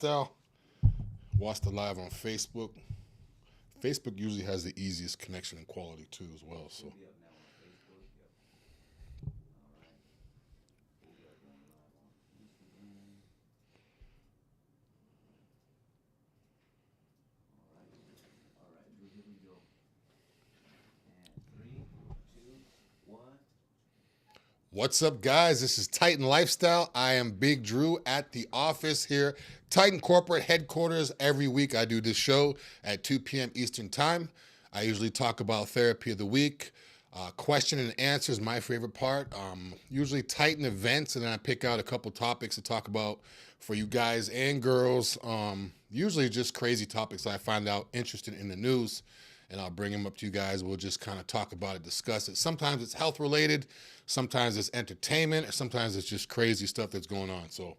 Lifestyle. Watch the live on Facebook. Facebook usually has the easiest connection and quality too as well. So what's up, guys? This is Titan Lifestyle. I am Big Dru at the office here, Titan Corporate Headquarters. Every week I do this show at 2 p.m. Eastern Time. I usually talk about therapy of the week. Question and answer is my favorite part. Usually Titan events, and then I pick out a couple topics to talk about for you guys and girls. Usually just crazy topics I find out interested in the news, and I'll bring them up to you guys. We'll just kind of talk about it, discuss it. Sometimes it's health related, sometimes it's entertainment, or sometimes it's just crazy stuff that's going on. So,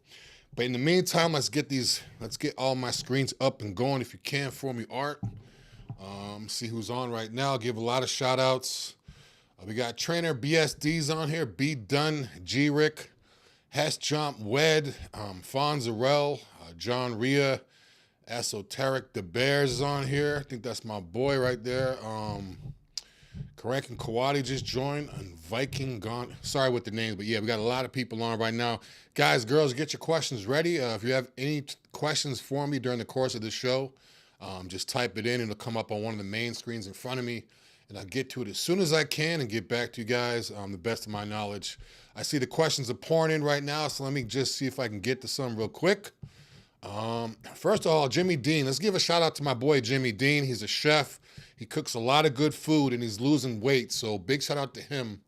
but in the meantime, let's get all my screens up and going if you can for me, Art. See who's on right now. Give a lot of shout outs. We got trainer BSD's on here, B Dunn, G Rick, Hess Jump, Wed, Fonzarell, John Rhea, Esoteric, the Bears is on here. I think that's my boy right there. Karank and Kawadi just joined, and Viking gone. Sorry with the names, but yeah, we got a lot of people on right now. Guys, girls, get your questions ready. If you have any questions for me during the course of the show, just type it in. It'll come up on one of the main screens in front of me, and I'll get to it as soon as I can and get back to you guys the best of my knowledge. I see the questions are pouring in right now, so let me just see if I can get to some real quick. First of all, Jimmy Dean. Let's give a shout out to my boy Jimmy Dean. He's a chef. He cooks a lot of good food, and he's losing weight, so big shout out to him.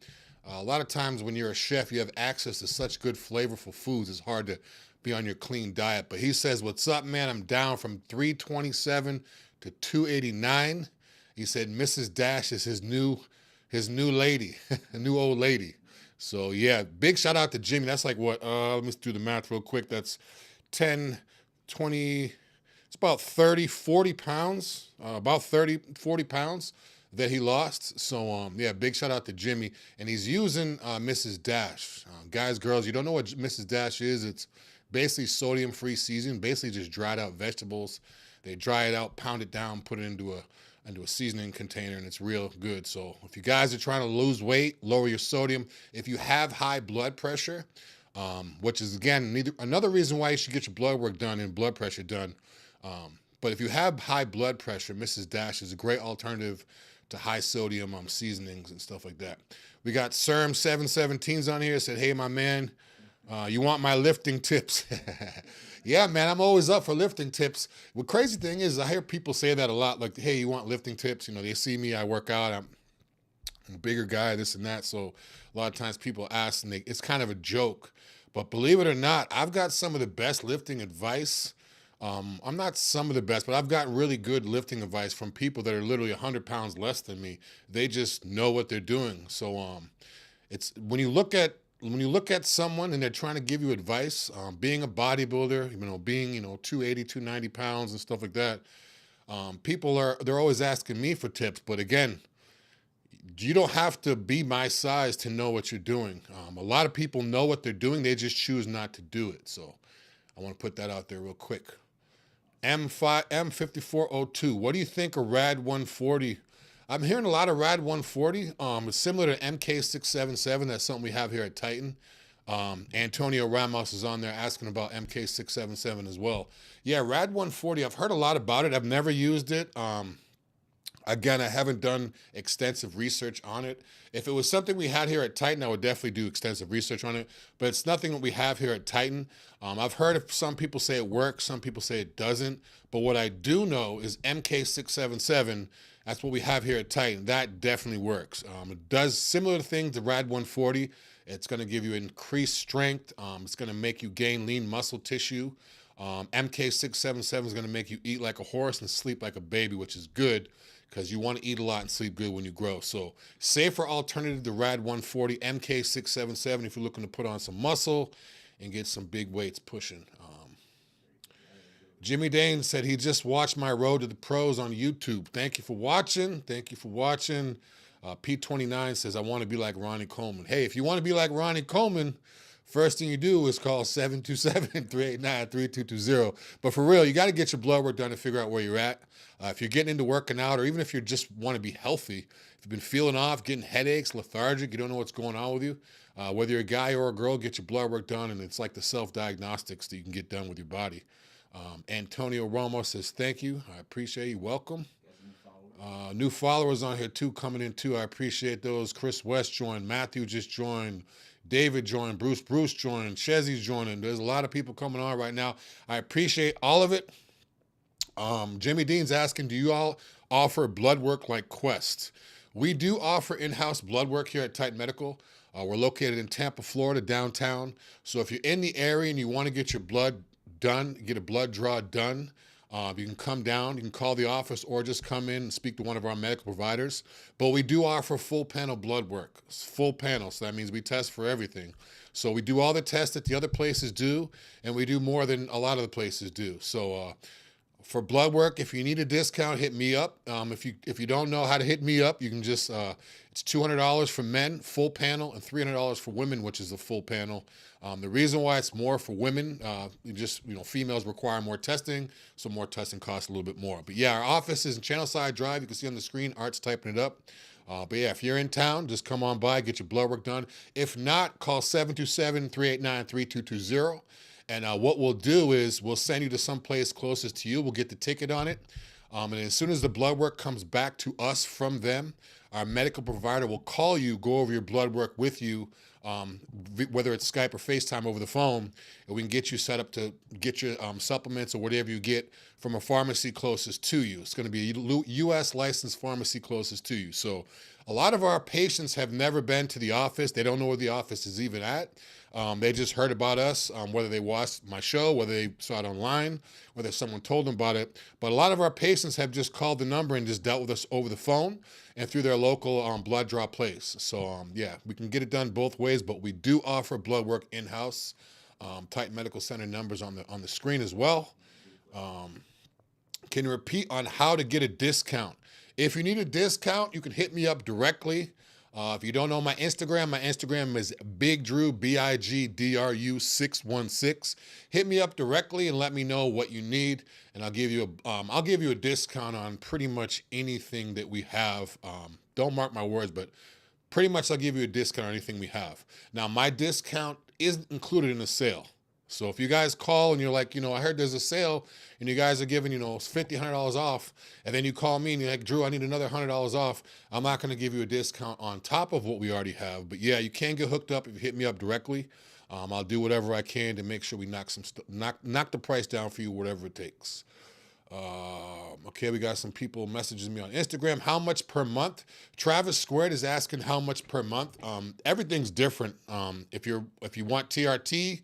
A lot of times when you're a chef, you have access to such good, flavorful foods. It's hard to be on your clean diet. But he says, "What's up, man? I'm down from 327 to 289." He said Mrs. Dash is his new lady, a new old lady. So yeah, big shout out to Jimmy. That's like what? Let me do the math real quick. That's 10, 20, it's about 30, 40 pounds, about 30, 40 pounds that he lost. So, yeah, big shout out to Jimmy. And he's using Mrs. Dash. Guys, girls, you don't know what Mrs. Dash is. It's basically sodium-free seasoning, basically just dried out vegetables. They dry it out, pound it down, put it into a seasoning container, and it's real good. So if you guys are trying to lose weight, lower your sodium, if you have high blood pressure, which is, again, another reason why you should get your blood work done and blood pressure done. But if you have high blood pressure, Mrs. Dash is a great alternative to high sodium seasonings and stuff like that. We got Serm 717's on here. Said, "Hey, my man, you want my lifting tips?" Yeah, man, I'm always up for lifting tips. The crazy thing is I hear people say that a lot, like, "Hey, you want lifting tips?" You know, they see me, I work out, I'm a bigger guy, this and that. So a lot of times people ask, and it's kind of a joke. But believe it or not, I've got some of the best lifting advice. I'm not some of the best, but I've gotten really good lifting advice from people that are literally 100 pounds less than me. They just know what they're doing. So it's when you look at someone and they're trying to give you advice, being a bodybuilder, being 280, 290 pounds and stuff like that, they're always asking me for tips. But again, you don't have to be my size to know what you're doing. A lot of people know what they're doing. They just choose not to do it. So I want to put that out there real quick. M5402. What do you think of Rad 140? I'm hearing a lot of Rad 140. It's similar to MK677. That's something we have here at Titan. Antonio Ramos is on there asking about MK677 as well. Yeah, Rad 140. I've heard a lot about it. I've never used it. Again, I haven't done extensive research on it. If it was something we had here at Titan, I would definitely do extensive research on it. But it's nothing that we have here at Titan. I've heard of some people say it works, some people say it doesn't. But what I do know is MK677, that's what we have here at Titan. That definitely works. It does similar things to Rad 140. It's going to give you increased strength. It's going to make you gain lean muscle tissue. MK677 is going to make you eat like a horse and sleep like a baby, which is good, because you want to eat a lot and sleep good when you grow. So safer alternative to Rad 140, MK677 if you're looking to put on some muscle and get some big weights pushing. Jimmy Dane said he just watched my Road to the Pros on YouTube. Thank you for watching. Thank you for watching. P29 says, I want to be like Ronnie Coleman. Hey, if you want to be like Ronnie Coleman, first thing you do is call 727-389-3220. But for real, you got to get your blood work done to figure out where you're at. If you're getting into working out, or even if you just want to be healthy, if you've been feeling off, getting headaches, lethargic, you don't know what's going on with you, whether you're a guy or a girl, get your blood work done, and it's like the self-diagnostics that you can get done with your body. Antonio Romo says, thank you. I appreciate you. Welcome. New followers on here too, coming in too. I appreciate those. Chris West joined. Matthew just joined. David joined. Bruce joined. Chezy's joining. There's a lot of people coming on right now. I appreciate all of it. Jimmy Dean's asking, do you all offer blood work like Quest? We do offer in-house blood work here at Titan Medical. We're located in Tampa, Florida, downtown. So if you're in the area and you want to get your blood done, get a blood draw done, you can come down, you can call the office, or just come in and speak to one of our medical providers. But we do offer full panel blood work. It's full panel, so that means we test for everything. So we do all the tests that the other places do, and we do more than a lot of the places do. So for blood work, if you need a discount, hit me up. If you don't know how to hit me up, you can just, it's $200 for men, full panel, and $300 for women, which is a full panel. The reason why it's more for women, females require more testing, so more testing costs a little bit more. But yeah, our office is in Channelside Drive. You can see on the screen, Art's typing it up. But yeah, if you're in town, just come on by, get your blood work done. If not, call 727-389-3220. And what we'll do is we'll send you to some place closest to you. We'll get the ticket on it. And as soon as the blood work comes back to us from them, our medical provider will call you, go over your blood work with you, whether it's Skype or FaceTime over the phone, and we can get you set up to get your supplements or whatever you get from a pharmacy closest to you. It's going to be a U.S. licensed pharmacy closest to you. So a lot of our patients have never been to the office. They don't know where the office is even at. They just heard about us, whether they watched my show, whether they saw it online, whether someone told them about it. But a lot of our patients have just called the number and just dealt with us over the phone and through their local blood draw place. So yeah, we can get it done both ways, but we do offer blood work in-house. Titan Medical Center numbers on the screen as well. Can you repeat on how to get a discount? If you need a discount, you can hit me up directly. If you don't know my Instagram is Big Dru, BIGDRU 616. Hit me up directly and let me know what you need, and I'll give you a discount on pretty much anything that we have. Don't mark my words, but pretty much I'll give you a discount on anything we have. Now, my discount isn't included in the sale. So if you guys call and you're like, I heard there's a sale and you guys are giving, $50, $100 off, and then you call me and you're like, Drew, I need another $100 off, I'm not going to give you a discount on top of what we already have. But yeah, you can get hooked up if you hit me up directly. I'll do whatever I can to make sure we knock the price down for you, whatever it takes. Okay, we got some people messaging me on Instagram. How much per month? Travis Squared is asking how much per month. Everything's different. If you want TRT,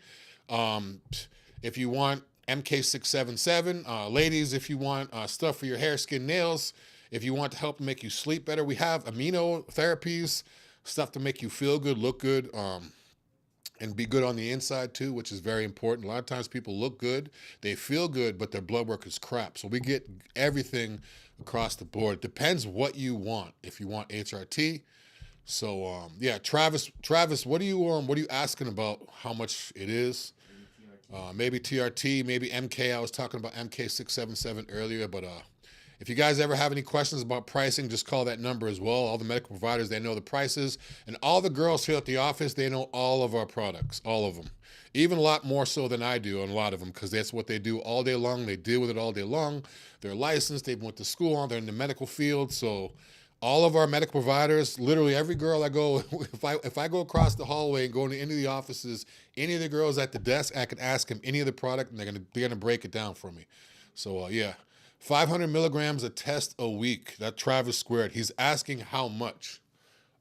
if you want MK677, ladies, if you want stuff for your hair, skin, nails, if you want to help make you sleep better, we have amino therapies, stuff to make you feel good, look good, and be good on the inside too, which is very important. A lot of times people look good, they feel good, but their blood work is crap. So we get everything across the board. It depends what you want. If you want HRT, so yeah, Travis, what are you asking about? How much it is? Maybe TRT, maybe MK. I was talking about MK677 earlier, but if you guys ever have any questions about pricing, just call that number as well. All the medical providers, they know the prices, and all the girls here at the office, they know all of our products, all of them, even a lot more so than I do on a lot of them, because that's what they do all day long. They deal with it all day long. They're licensed. They went to school. They're in the medical field, so all of our medical providers, literally every girl I go, if I go across the hallway and go into any of the offices, any of the girls at the desk, I can ask them any of the product, and they're gonna break it down for me. So yeah, 500 milligrams a test a week. That Travis Squared. He's asking how much.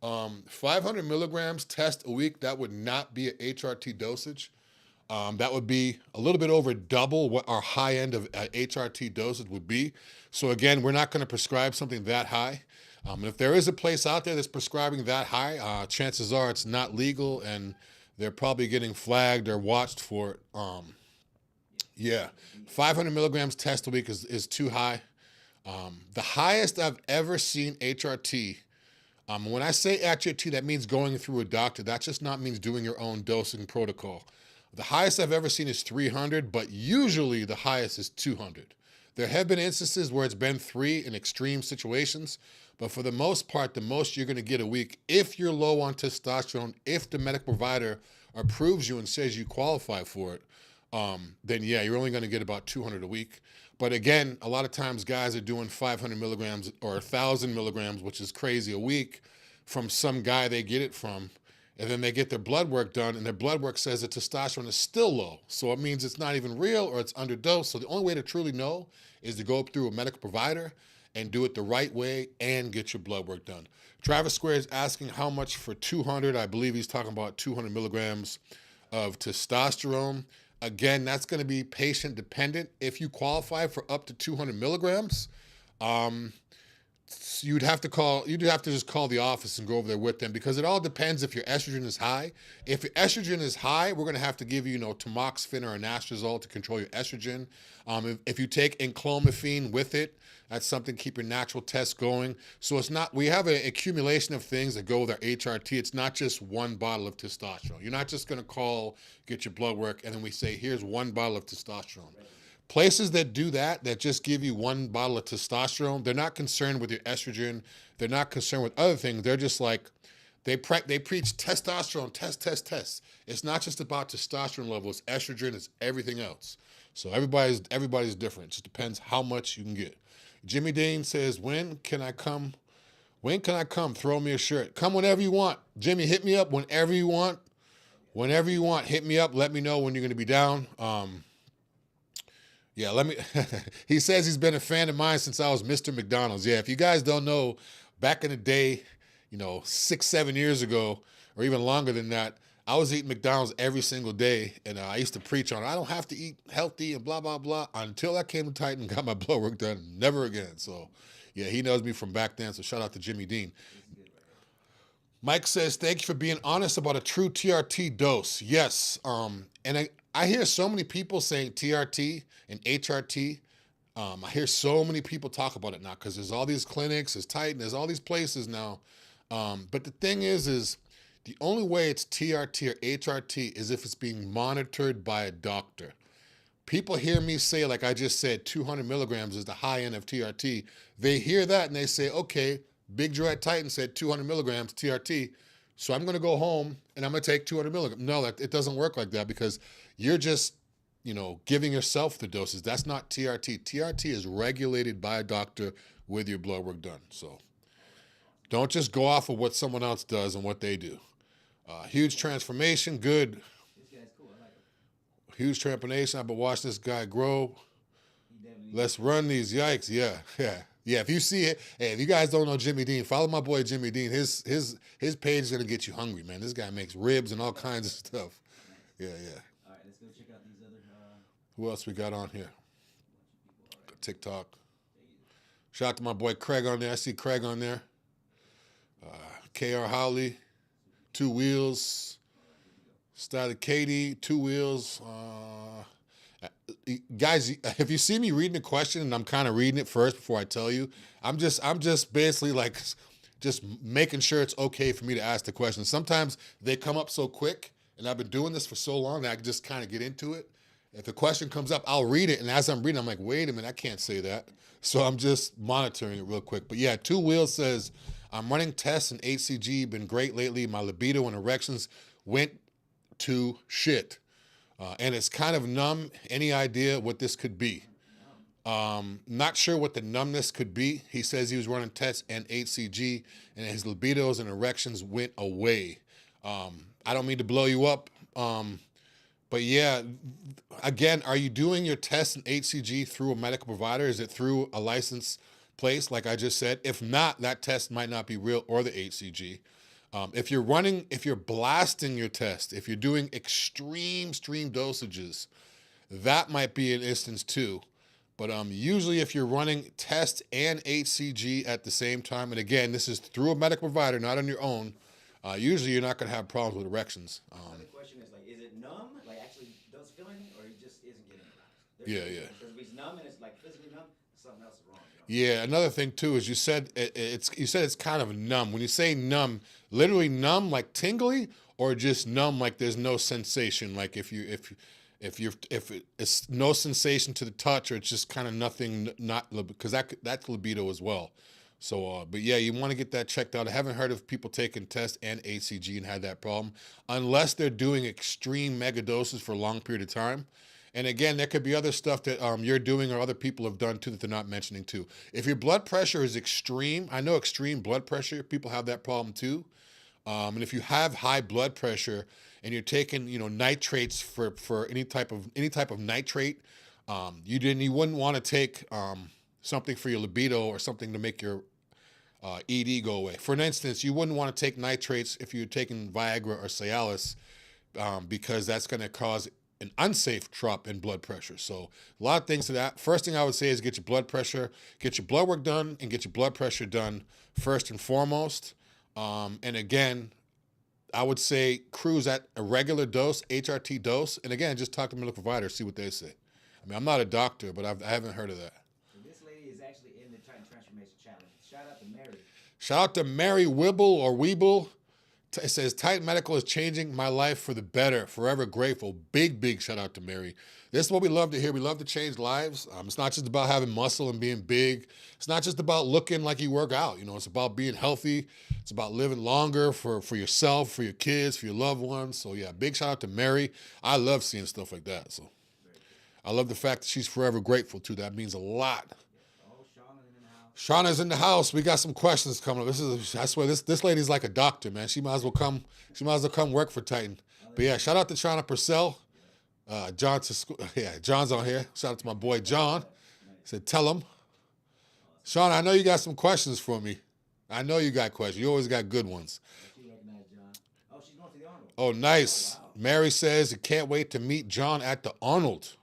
500 milligrams test a week. That would not be an HRT dosage. That would be a little bit over double what our high end of HRT dosage would be. So again, we're not going to prescribe something that high. If there is a place out there that's prescribing that high, chances are it's not legal and they're probably getting flagged or watched for it. Yeah, 500 milligrams test a week is too high. The highest I've ever seen HRT When I say HRT, that means going through a doctor. That just not means doing your own dosing protocol. The highest I've ever seen is 300, but usually the highest is 200. There have been instances where it's been 3 in extreme situations, but for the most part, the most you're going to get a week, if you're low on testosterone, if the medical provider approves you and says you qualify for it, then yeah, you're only going to get about 200 a week. But again, a lot of times guys are doing 500 milligrams or 1,000 milligrams, which is crazy, a week from some guy they get it from. And then they get their blood work done, and their blood work says that testosterone is still low. So it means it's not even real or it's underdosed. So the only way to truly know is to go through a medical provider and do it the right way and get your blood work done. Travis Square is asking how much for 200. I believe he's talking about 200 milligrams of testosterone. Again, that's going to be patient dependent. If you qualify for up to 200 milligrams, you'd have to just call the office and go over there with them, because it all depends if your estrogen is high. If your estrogen is high, we're going to have to give you, tamoxifen or anastrozole to control your estrogen. If you take enclomiphene with it, that's something to keep your natural tests going. So we have an accumulation of things that go with our HRT. It's not just one bottle of testosterone. You're not just going to get your blood work, and then we say, here's one bottle of testosterone. Places that do that just give you one bottle of testosterone, they're not concerned with your estrogen. They're not concerned with other things. They're just like, they preach testosterone, test. It's not just about testosterone levels. Estrogen is everything else. So everybody's different. It just depends how much you can get. Jimmy Dean says, when can I come? Throw me a shirt. Come whenever you want. Jimmy, hit me up whenever you want. Whenever you want, hit me up. Let me know when you're going to be down. Yeah, he says he's been a fan of mine since I was Mr. McDonald's. Yeah, if you guys don't know, back in the day, 6, 7 years ago, or even longer than that, I was eating McDonald's every single day, and I used to preach on, I don't have to eat healthy and blah, blah, blah, until I came to Titan and got my blood work done. Never again. So, yeah, he knows me from back then, so shout out to Jimmy Dean. Mike says, thank you for being honest about a true TRT dose. Yes, and I hear so many people saying TRT and HRT. I hear so many people talk about it now because there's all these clinics, there's Titan, there's all these places now. But the thing is the only way it's TRT or HRT is if it's being monitored by a doctor. People hear me say, like I just said, 200 milligrams is the high end of TRT. They hear that and they say, okay, Big Dru at Titan said 200 milligrams TRT, so I'm going to go home and I'm going to take 200 milligrams. No, it doesn't work like that, because you're just, giving yourself the doses. That's not TRT. TRT is regulated by a doctor with your blood work done. So don't just go off of what someone else does and what they do. Huge transformation, good. This guy's cool. I like him. Huge transformation. I've been watching this guy grow. Let's run these. Yikes. Yeah. If you see it, hey, if you guys don't know Jimmy Dean, follow my boy Jimmy Dean. His page is gonna get you hungry, man. This guy makes ribs and all kinds of stuff. Yeah. All right, let's go check out these other. Who else we got on here? TikTok. Shout out to my boy Craig on there. I see Craig on there. KR Howley, 2 Wheels. Started Katie, 2 Wheels. Guys, if you see me reading the question and I'm kind of reading it first before I tell you, I'm just basically like just making sure it's okay for me to ask the question. Sometimes they come up so quick, and I've been doing this for so long that I can just kind of get into it. If the question comes up, I'll read it, and as I'm reading, I'm like, wait a minute, I can't say that. So I'm just monitoring it real quick. But yeah, 2 Wheels says, I'm running tests and HCG, been great lately. My libido and erections went to shit. And it's kind of numb. Any idea what this could be? Not sure what the numbness could be. He says he was running tests and HCG, and his libidos and erections went away. I don't mean to blow you up, but yeah, again, are you doing your tests and HCG through a medical provider? Is it through a licensed place, like I just said? If not, that test might not be real, or the HCG. If you're blasting your test, if you're doing extreme dosages, that might be an instance too. But usually if you're running test and HCG at the same time, and again, this is through a medical provider, not on your own, usually you're not going to have problems with erections. The question is, like, is it numb? Like, actually does feel anything, or he just isn't getting aroused? Yeah. Because if he's numb and it's like physically numb, it's something else is wrong. You know? Yeah, another thing too is you said it's kind of numb. When you say numb, literally numb like tingly, or just numb like there's no sensation. Like if it's no sensation to the touch, or it's just kind of nothing, not because that's libido as well. So, but yeah, you want to get that checked out. I haven't heard of people taking tests and HCG and had that problem, unless they're doing extreme mega doses for a long period of time. And again, there could be other stuff that you're doing or other people have done too that they're not mentioning too. If your blood pressure is extreme, I know extreme blood pressure, people have that problem too. And if you have high blood pressure and you're taking, nitrates for any type of nitrate, you wouldn't want to take something for your libido or something to make your ED go away. For instance, you wouldn't want to take nitrates if you're taking Viagra or Cialis, because that's going to cause an unsafe drop in blood pressure. So a lot of things to that. First thing I would say is get your blood work done and get your blood pressure done first and foremost. And again, I would say cruise at a regular dose, HRT dose. And again, just talk to medical providers, see what they say. I mean, I'm not a doctor, but I haven't heard of that. So this lady is actually in the Titan Transformation Challenge. Shout out to Mary. Shout out to Mary Wibble or Weeble. It says, Titan Medical is changing my life for the better. Forever grateful. Big shout out to Mary. This is what we love to hear. We love to change lives. It's not just about having muscle and being big. It's not just about looking like you work out. It's about being healthy. It's about living longer for yourself, for your kids, for your loved ones. So yeah, big shout out to Mary. I love seeing stuff like that. So I love the fact that she's forever grateful too. That means a lot. Shauna's in the house. We got some questions coming up. I swear, this lady's like a doctor, man. She might as well come work for Titan. But yeah, shout out to Shauna Purcell. John's on here. Shout out to my boy John. Said, tell him. Shauna, I know you got some questions for me. I know you got questions. You always got good ones. She recognized John. Oh, she's going to the Arnold. Oh, nice. Oh, wow. Mary says, you can't wait to meet John at the Arnold.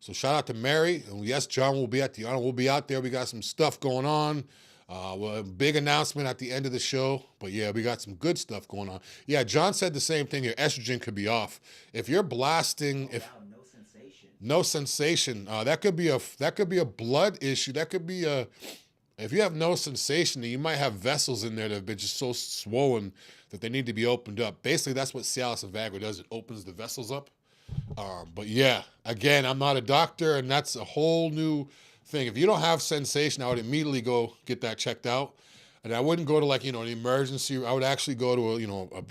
So shout out to Mary. And yes, John will be at the Arnold. We'll be out there. We got some stuff going on. A big announcement at the end of the show. But yeah, we got some good stuff going on. Yeah, John said the same thing. Your estrogen could be off. If you're blasting, no sensation. No sensation. That could be a blood issue. That could be if you have no sensation, then you might have vessels in there that have been just so swollen that they need to be opened up. Basically, that's what Cialis and Viagra does. It opens the vessels up. But yeah, again, I'm not a doctor, and that's a whole new thing. If you don't have sensation, I would immediately go get that checked out. And I wouldn't go to an emergency. I would actually go to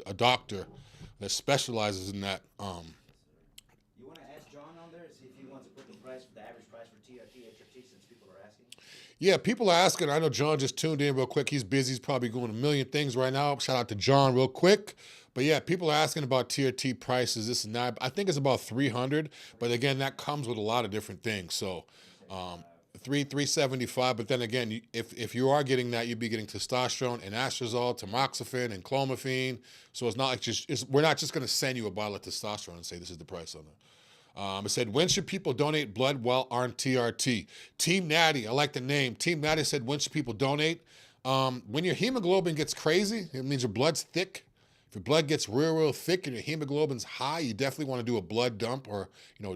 a doctor that specializes in that. You want to ask John on there, see if he wants to put the average price for TRT, HRT, since people are asking? Yeah, people are asking. I know John just tuned in real quick. He's busy. He's probably doing a million things right now. Shout out to John real quick. But yeah, people are asking about TRT prices, this and that. I think it's about $300, but again, that comes with a lot of different things. So, $375. But then again, if you are getting that, you'd be getting testosterone and anastrozole, tamoxifen, and clomiphene. So it's not like we're not just going to send you a bottle of testosterone and say this is the price on it. It said, when should people donate blood while on TRT? Team Natty, I like the name. Team Natty said, when should people donate? When your hemoglobin gets crazy, it means your blood's thick. If your blood gets real thick and your hemoglobin's high, you definitely want to do a blood dump or,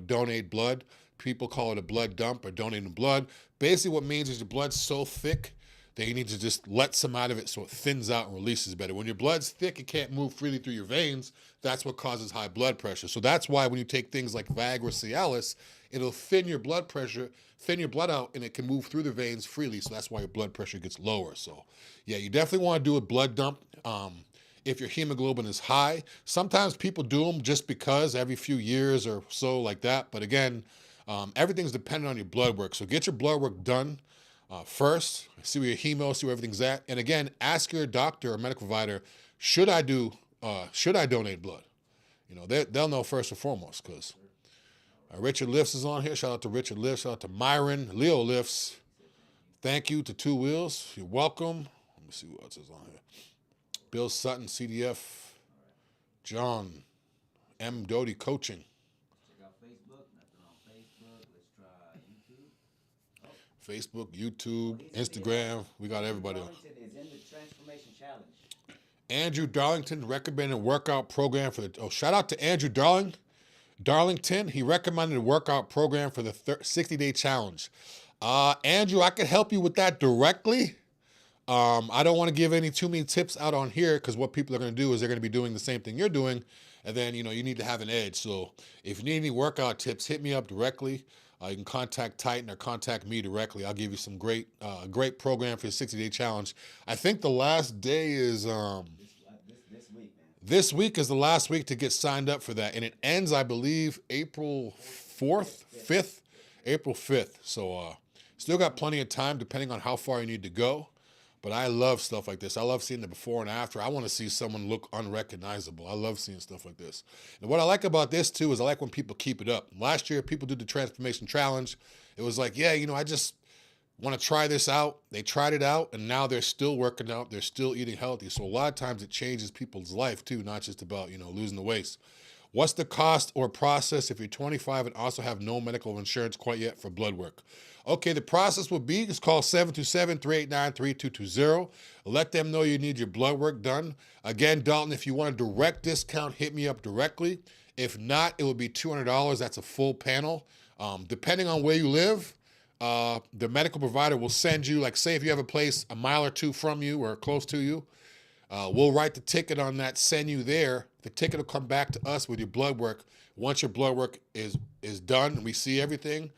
donate blood. People call it a blood dump or donating blood. Basically what it means is your blood's so thick that you need to just let some out of it so it thins out and releases better. When your blood's thick, it can't move freely through your veins. That's what causes high blood pressure. So that's why when you take things like Viagra or Cialis, it'll thin your blood pressure, thin your blood out, and it can move through the veins freely. So that's why your blood pressure gets lower. So yeah, you definitely want to do a blood dump. If your hemoglobin is high, sometimes people do them just because every few years or so like that. But again, everything's dependent on your blood work. So get your blood work done first, see where your hemo, see where everything's at. And again, ask your doctor or medical provider, should I donate blood? They'll know first and foremost because Richard Lifts is on here. Shout out to Richard Lifts. Shout out to Myron, Leo Lifts. Thank you to Two Wheels. You're welcome. Let me see what else is on here. Bill Sutton, CDF, John, M. Doty Coaching. Check out Facebook. Nothing on Facebook. Let's try YouTube. Facebook, YouTube, Instagram. We got everybody on. Darlington is in the Transformation Challenge. Andrew Darlington recommended a workout program for the. Shout out to Andrew Darlington. He recommended a workout program for the 60-day challenge. Andrew, I could help you with that directly. I don't want to give too many tips out on here because what people are going to do is they're going to be doing the same thing you're doing. And then, you need to have an edge. So if you need any workout tips, hit me up directly. You can contact Titan or contact me directly. I'll give you some great program for your 60-day challenge. I think the last day is This week, man. this week is the last week to get signed up for that. And it ends, I believe, April 4th, 5th, April 5th. So still got plenty of time depending on how far you need to go. But I love stuff like this. I love seeing the before and after. I want to see someone look unrecognizable. I love seeing stuff like this. And what I like about this, too, is I like when people keep it up. Last year, people did the Transformation Challenge. It was like, yeah, I just want to try this out. They tried it out, and now they're still working out. They're still eating healthy. So a lot of times it changes people's life, too, not just about, losing the weight. What's the cost or process if you're 25 and also have no medical insurance quite yet for blood work? Okay, the process would be, it's called 727-389-3220. Let them know you need your blood work done. Again, Dalton, if you want a direct discount, hit me up directly. If not, it would be $200. That's a full panel. Depending on where you live, the medical provider will send you, like say if you have a place a mile or two from you or close to you, we'll write the ticket on that, send you there. The ticket will come back to us with your blood work. Once your blood work is done and we see everything,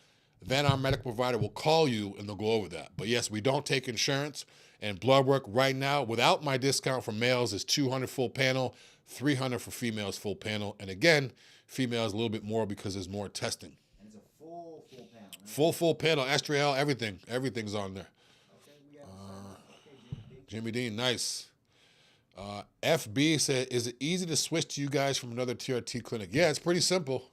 then our medical provider will call you and they'll go over that. But yes, we don't take insurance, and blood work right now without my discount for males is $200 full panel, $300 for females full panel. And again, females a little bit more because there's more testing. And it's a full panel. Right? Full panel, estriol, everything. Everything's on there. Okay, we got Jimmy Dean, nice. FB said, is it easy to switch to you guys from another TRT clinic? Yeah, it's pretty simple.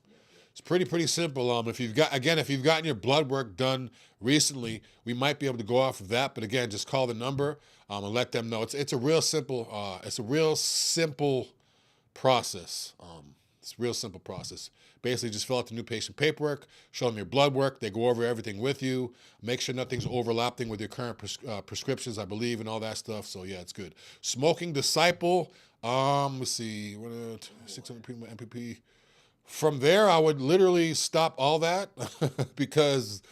It's pretty simple. If you've gotten your blood work done recently, we might be able to go off of that. But again, just call the number and let them know. It's a real simple process. It's a real simple process. Basically, just fill out the new patient paperwork, show them your blood work. They go over everything with you. Make sure nothing's overlapping with your current prescriptions, I believe, and all that stuff. So, yeah, it's good. Smoking Disciple, let's see, 600 MPP. From there, I would literally stop all that because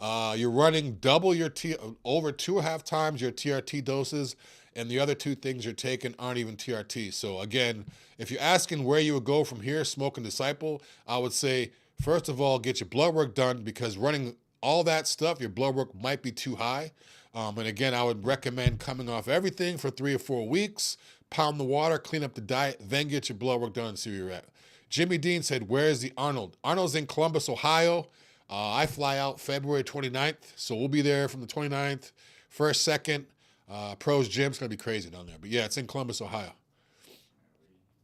you're running double over 2.5 times your TRT doses, and the other two things you're taking aren't even TRT. So again, if you're asking where you would go from here, Smoking Disciple, I would say, first of all, get your blood work done because running all that stuff, your blood work might be too high. And again, I would recommend coming off everything for 3 or 4 weeks, pound the water, clean up the diet, then get your blood work done and see where you're at. Jimmy Dean said, where is the Arnold? Arnold's in Columbus, Ohio. I fly out February 29th, so we'll be there from the 29th, 1st, 2nd. Pros Gym's going to be crazy down there. But, yeah, it's in Columbus, Ohio.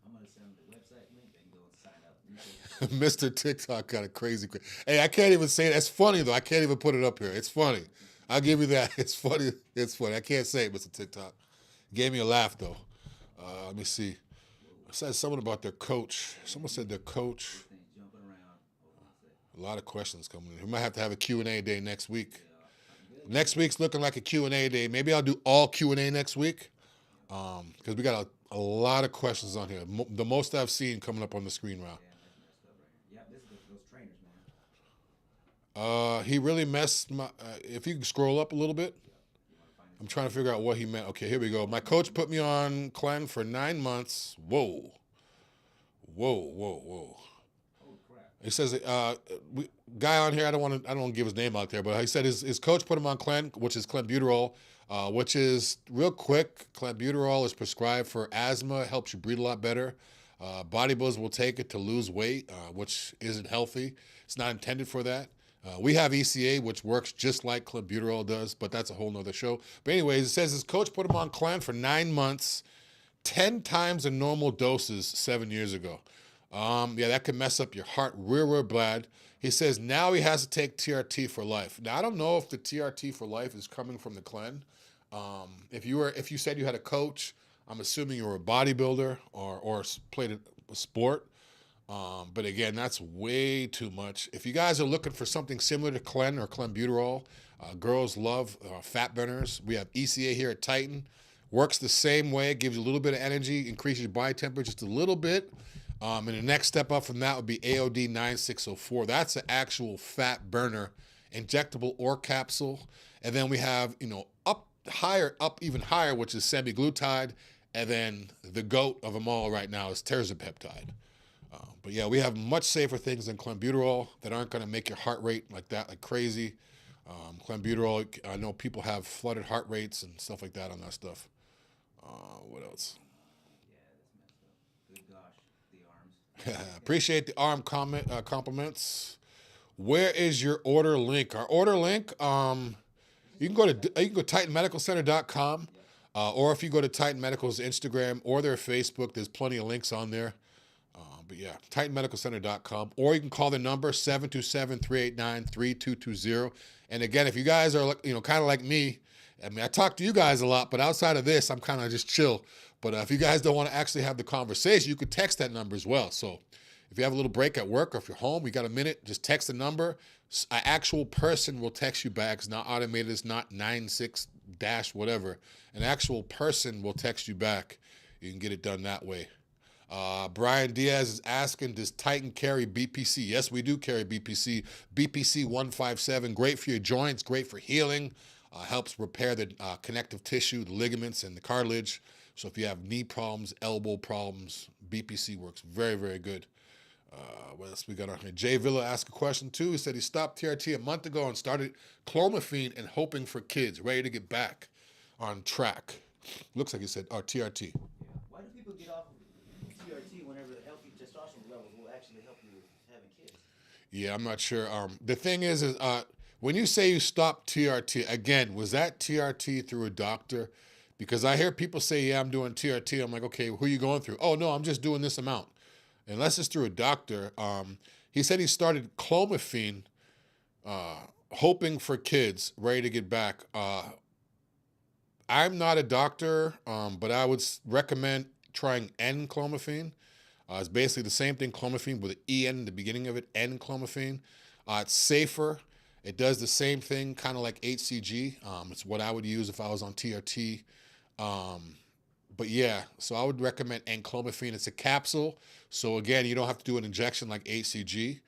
I'm going to send them the website link. They can go and sign up. Mr. TikTok got a crazy. Hey, I can't even say it. It's funny, though. I can't even put it up here. It's funny. I'll give you that. It's funny. It's funny. I can't say it, Mr. TikTok. Gave me a laugh, though. Let me see. Said someone about their coach. Someone said their coach. A lot of questions coming in. We might have to have a Q&A day next week. Next week's looking like a Q&A day. Maybe I'll do all Q&A next week because we got a lot of questions on here. The most I've seen coming up on the screen now. Yeah, this is those trainers, man. He really messed my... if you can scroll up a little bit. I'm trying to figure out what he meant. Okay, here we go. My coach put me on Clen for 9 months. Whoa. Holy crap. He says, guy on here, I don't want to give his name out there, but he said his coach put him on Clen, which is clenbuterol, which is real quick. Clenbuterol is prescribed for asthma, helps you breathe a lot better. Bodybuilders will take it to lose weight, which isn't healthy. It's not intended for that. We have ECA, which works just like clenbuterol does, but that's a whole nother show. But anyways, it says his coach put him on Clen for 9 months, 10 times the normal doses 7 years ago. Yeah, that could mess up your heart real bad. He says now he has to take TRT for life. Now, I don't know if the TRT for life is coming from the Clen. If you said you had a coach, I'm assuming you were a bodybuilder or played a sport. But again, that's way too much. If you guys are looking for something similar to Clen or clenbuterol, girls love fat burners. We have ECA here at Titan. Works the same way. It gives you a little bit of energy, increases your body temperature just a little bit. And the next step up from that would be AOD 9604. That's an actual fat burner injectable or capsule. And then we have, even higher, which is semaglutide. And then the GOAT of them all right now is terzepeptide. But yeah, we have much safer things than clenbuterol that aren't going to make your heart rate like crazy. Clenbuterol, I know people have flooded heart rates and stuff like that on that stuff. What else? Yeah, that's messed up. Good gosh, the arms. Appreciate the arm compliments. Where is your order link? Our order link, you can go to titanmedicalcenter.com, or if you go to Titan Medical's Instagram or their Facebook, there's plenty of links on there. But yeah, titanmedicalcenter.com, or you can call the number 727-389-3220. And again, if you guys are, kind of like me, I mean, I talk to you guys a lot, but outside of this, I'm kind of just chill. But if you guys don't want to actually have the conversation, you could text that number as well. So if you have a little break at work, or if you're home, you got a minute, just text the number. An actual person will text you back. It's not automated. It's not 96 dash whatever. An actual person will text you back. You can get it done that way. Brian Diaz is asking, does Titan carry BPC? Yes, we do carry BPC. BPC 157, great for your joints, great for healing, helps repair the connective tissue, the ligaments, and the cartilage. So if you have knee problems, elbow problems, BPC works very, very good. What else we got on here? Jay Villa asked a question too. He said he stopped TRT a month ago and started clomiphene and hoping for kids, ready to get back on track. Looks like he said TRT. Yeah. Why do people get off of TRT whenever the healthy testosterone levels will actually help you with having kids? Yeah, I'm not sure. The thing is when you say you stopped TRT, again, was that TRT through a doctor? Because I hear people say, yeah, I'm doing TRT. I'm like, okay, who are you going through? Oh, no, I'm just doing this amount. Unless it's through a doctor. He said he started clomiphene, hoping for kids, ready to get back. I'm not a doctor, but I would recommend trying N-clomiphene. It's basically the same thing, clomiphene, with an E-N in the beginning of it, N-clomiphene. It's safer. It does the same thing, kind of like HCG. It's what I would use if I was on TRT. But yeah, so I would recommend N-clomiphene. It's a capsule. So again, you don't have to do an injection like HCG.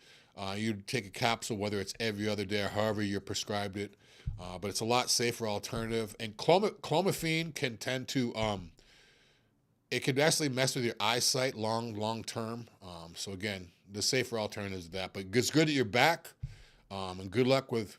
You take a capsule, whether it's every other day or however you're prescribed it. But it's a lot safer alternative. And clomiphene can tend to, it could actually mess with your eyesight long term. So again, the safer alternative is that. But it's good that you're back. And good luck with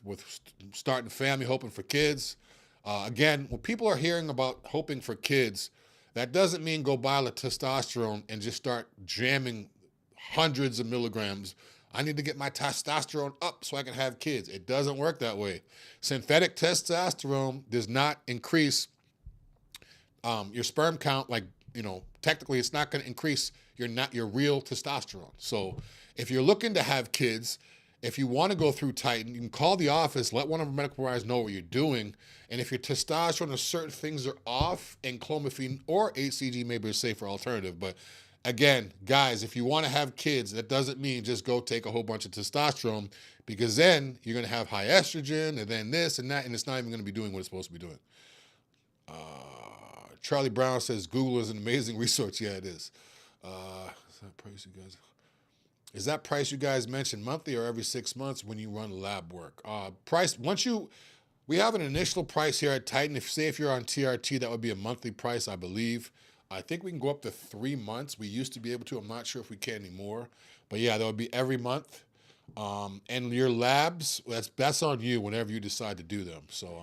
starting a family, hoping for kids. Again, when people are hearing about hoping for kids, that doesn't mean go buy the testosterone and just start jamming hundreds of milligrams. I need to get my testosterone up so I can have kids. It doesn't work that way. Synthetic testosterone does not increase your sperm count. Technically it's not going to increase your real testosterone. So if you're looking to have kids, if you want to go through Titan, you can call the office, let one of our medical providers know what you're doing. And if your testosterone or certain things are off, and clomiphene or HCG may be a safer alternative. But again, guys, if you want to have kids, that doesn't mean just go take a whole bunch of testosterone, because then you're going to have high estrogen and then this and that, and it's not even going to be doing what it's supposed to be doing. Charlie Brown says Google is an amazing resource. Yeah, it is. Is that price you guys? Is that price you guys mentioned monthly or every 6 months when you run lab work? Price, we have an initial price here at Titan. If you're on TRT, that would be a monthly price, I believe. I think we can go up to 3 months. We used to be able to. I'm not sure if we can anymore. But yeah, that would be every month. And your labs, that's on you whenever you decide to do them. So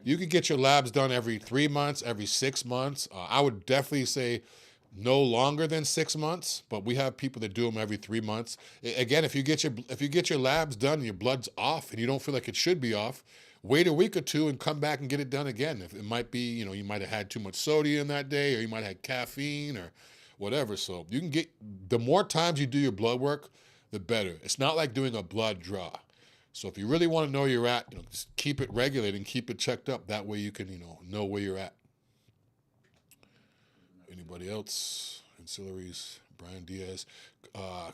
you could get your labs done every 3 months, every 6 months. I would definitely say no longer than 6 months, but we have people that do them every 3 months. Again, if you get your labs done and your blood's off and you don't feel like it should be off, wait a week or two and come back and get it done again. If it might be, you might have had too much sodium that day, or you might have had caffeine or whatever. So you can get, the more times you do your blood work, the better. It's not like doing a blood draw. So if you really want to know where you're at, just keep it regulated and keep it checked up. That way you can, know where you're at. Anybody else? Ancillaries, Brian Diaz.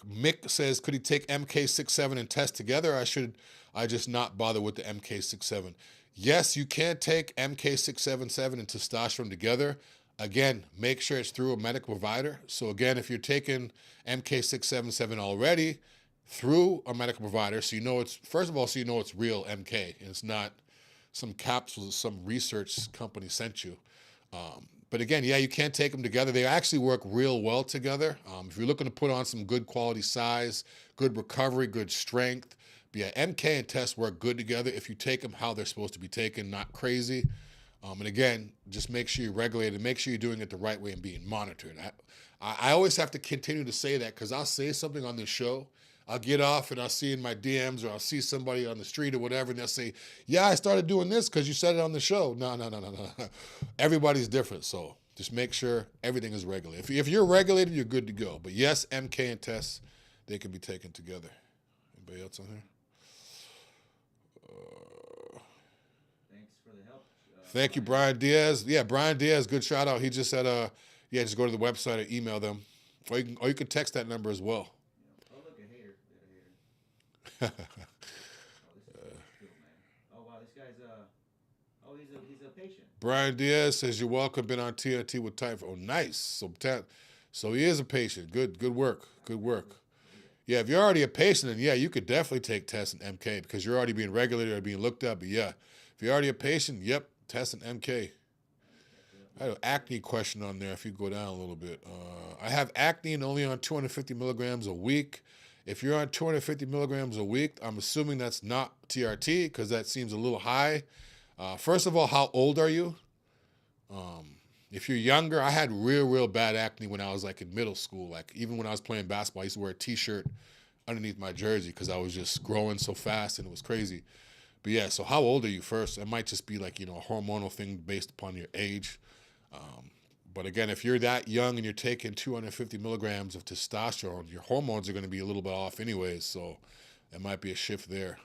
Mick says, could he take MK67 and test together? Or should I just not bother with the MK67? Yes, you can take MK677 and testosterone together. Again, make sure it's through a medical provider. So again, if you're taking MK677 already, through a medical provider, so you know it's, first of all, so you know it's real MK, and it's not some capsules some research company sent you. But again, yeah, you can't take them together. They actually work real well together. If you're looking to put on some good quality size, good recovery, good strength, but yeah, MK and test work good together if you take them how they're supposed to be taken, not crazy. And again, just make sure you're regulated, make sure you're doing it the right way and being monitored. I always have to continue to say that because I'll say something on this show, I'll get off and I'll see in my DMs or I'll see somebody on the street or whatever, and they'll say, yeah, I started doing this because you said it on the show. No. Everybody's different, so just make sure everything is regulated. If you're regulated, you're good to go. But yes, MK and tests, they can be taken together. Anybody else on here? Thanks for the help. Thank you, Brian Diaz. Yeah, Brian Diaz, good shout out. He just said, yeah, just go to the website or email them. Or you can text that number as well. Oh, look, a hater. Oh, this is cool, man. Oh, wow, this guy's he's a patient. Brian Diaz says, you're welcome, been on TNT with Type. Oh, nice. So he is a patient. Good work. Good work. Yeah, if you're already a patient, then yeah, you could definitely take tests in MK because you're already being regulated or being looked at. But yeah, if you're already a patient, yep, test in MK. I had an acne question on there if you go down a little bit. I have acne and only on 250 milligrams a week. If you're on 250 milligrams a week, I'm assuming that's not TRT because that seems a little high. First of all, how old are you? If you're younger, I had real bad acne when I was like in middle school. Like even when I was playing basketball, I used to wear a t-shirt underneath my jersey because I was just growing so fast and it was crazy. But yeah, so how old are you first? It might just be like, a hormonal thing based upon your age. But again, if you're that young and you're taking 250 milligrams of testosterone, your hormones are going to be a little bit off anyways. So it might be a shift there.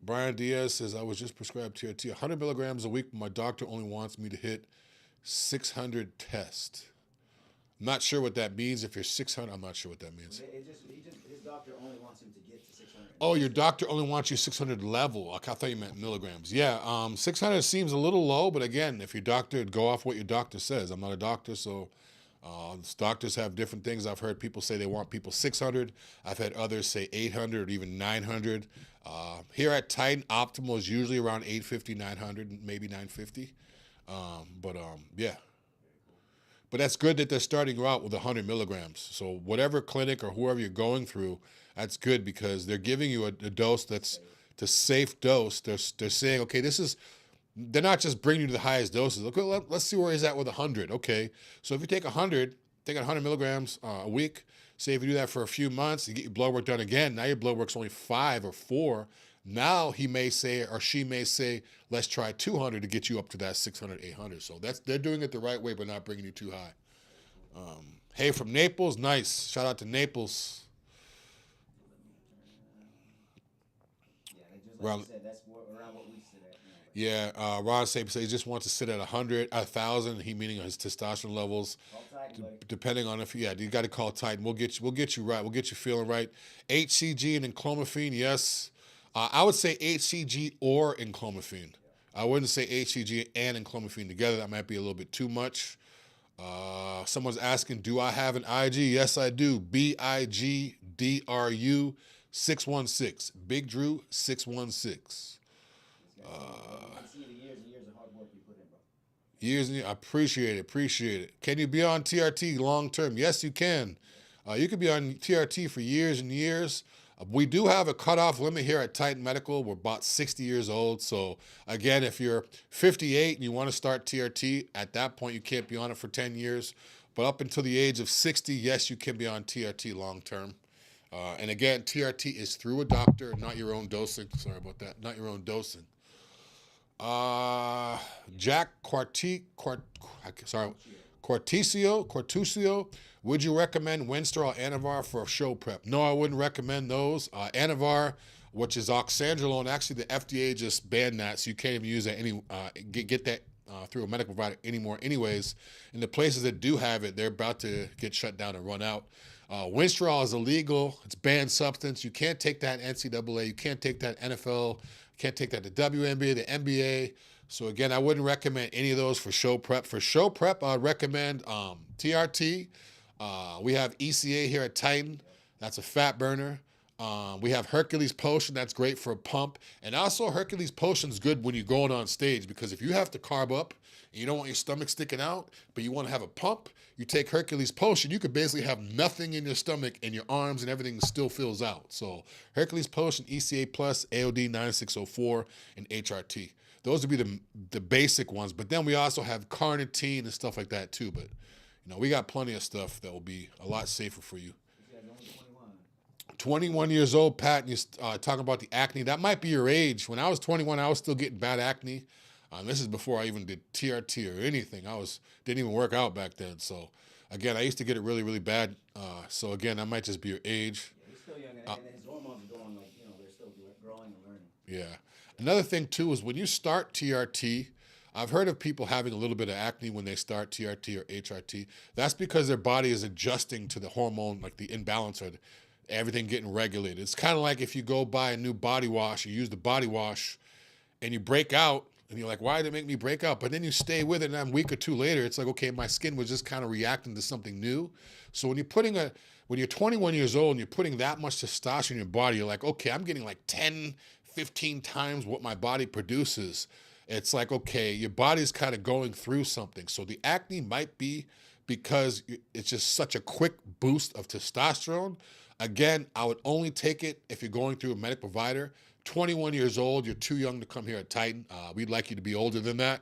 Brian Diaz says, I was just prescribed TRT 100 milligrams a week, but my doctor only wants me to hit 600 tests. I'm not sure what that means. If you're 600, I'm not sure what that means. His doctor only wants him to get to 600. Oh, your doctor only wants you 600 level. I thought you meant milligrams. Yeah, 600 seems a little low, but again, if your doctor, go off what your doctor says. I'm not a doctor, so doctors have different things. I've heard people say they want people 600. I've had others say 800 or even 900. Here at Titan, optimal is usually around 850, 900, maybe 950. Yeah. But that's good that they're starting you out with 100 milligrams. So whatever clinic or whoever you're going through, that's good because they're giving you a dose that's the safe dose. They're saying, okay, they're not just bringing you to the highest doses. Okay, let's see where he's at with 100. Okay, so if you take 100 milligrams a week, say if you do that for a few months, you get your blood work done again. Now your blood work's only 5 or 4. Now he may say or she may say, let's try 200 to get you up to that 600, 800. So they're doing it the right way, but not bringing you too high. Hey, from Naples, nice. Shout out to Naples. Yeah, just like you said, that's around what we sit at now. Yeah, Ron says he just wants to sit at 100, 1,000. He meaning his testosterone levels. Depending on if you got to call Titan. We'll get you right. We'll get you feeling right. HCG and enclomiphene, yes. I would say HCG or enclomiphene. I wouldn't say HCG and enclomiphene together. That might be a little bit too much. Someone's asking, do I have an IG? Yes, I do. BIGDRU 616. Big Dru 616. Years and years. I appreciate it. Can you be on TRT long term? Yes, you can. You could be on TRT for years and years. We do have a cutoff limit here at Titan Medical. We're about 60 years old. So again, if you're 58 and you want to start TRT, at that point you can't be on it for 10 years. But up until the age of 60, yes, you can be on TRT long term. And again, TRT is through a doctor, not your own dosing. Sorry about that. Not your own dosing. Jack Quarticio, would you recommend Winstrol or Anavar for show prep? No, I wouldn't recommend those. Anavar, which is oxandrolone, actually the FDA just banned that, so you can't even use that get that through a medical provider anymore anyways. And the places that do have it, they're about to get shut down and run out. Winstrol is illegal. It's banned substance. You can't take that NCAA. You can't take that NFL. You can't take that to WNBA, the NBA. So again, I wouldn't recommend any of those for show prep. For show prep, I'd recommend TRT. We have ECA here at Titan. That's a fat burner. We have Hercules Potion. That's great for a pump. And also Hercules Potion's good when you're going on stage, because if you have to carb up and you don't want your stomach sticking out, but you want to have a pump, you take Hercules Potion, you could basically have nothing in your stomach and your arms and everything still fills out. So Hercules Potion, ECA Plus, AOD 9604, and HRT. Those would be the basic ones. But then we also have carnitine and stuff like that too. But, you know, we got plenty of stuff that will be a lot safer for you. 21 years old, Pat, and you're talking about the acne. That might be your age. When I was 21, I was still getting bad acne. This is before I even did TRT or anything. Didn't even work out back then. So, again, I used to get it really, really bad. So, again, that might just be your age. Yeah, he's still young, and his hormones are going, like, you know, they're still growing and learning. Yeah. Another thing, too, is when you start TRT, I've heard of people having a little bit of acne when they start TRT or HRT. That's because their body is adjusting to the hormone, like the imbalance or everything getting regulated. It's kind of like if you go buy a new body wash, you use the body wash, and you break out, and you're like, why did it make me break out? But then you stay with it, and then a week or two later, it's like, okay, my skin was just kind of reacting to something new. So when you're 21 years old and you're putting that much testosterone in your body, you're like, okay, I'm getting like 10, 15 times what my body produces. It's like, okay, your body's kind of going through something. So the acne might be because it's just such a quick boost of testosterone. Again, I would only take it if you're going through a medical provider. 21 years old, you're too young to come here at Titan. We'd like you to be older than that.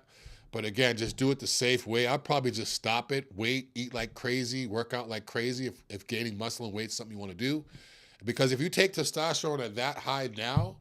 But again, just do it the safe way. I'd probably just stop it, wait, eat like crazy, work out like crazy if gaining muscle and weight is something you want to do. Because if you take testosterone at that high now,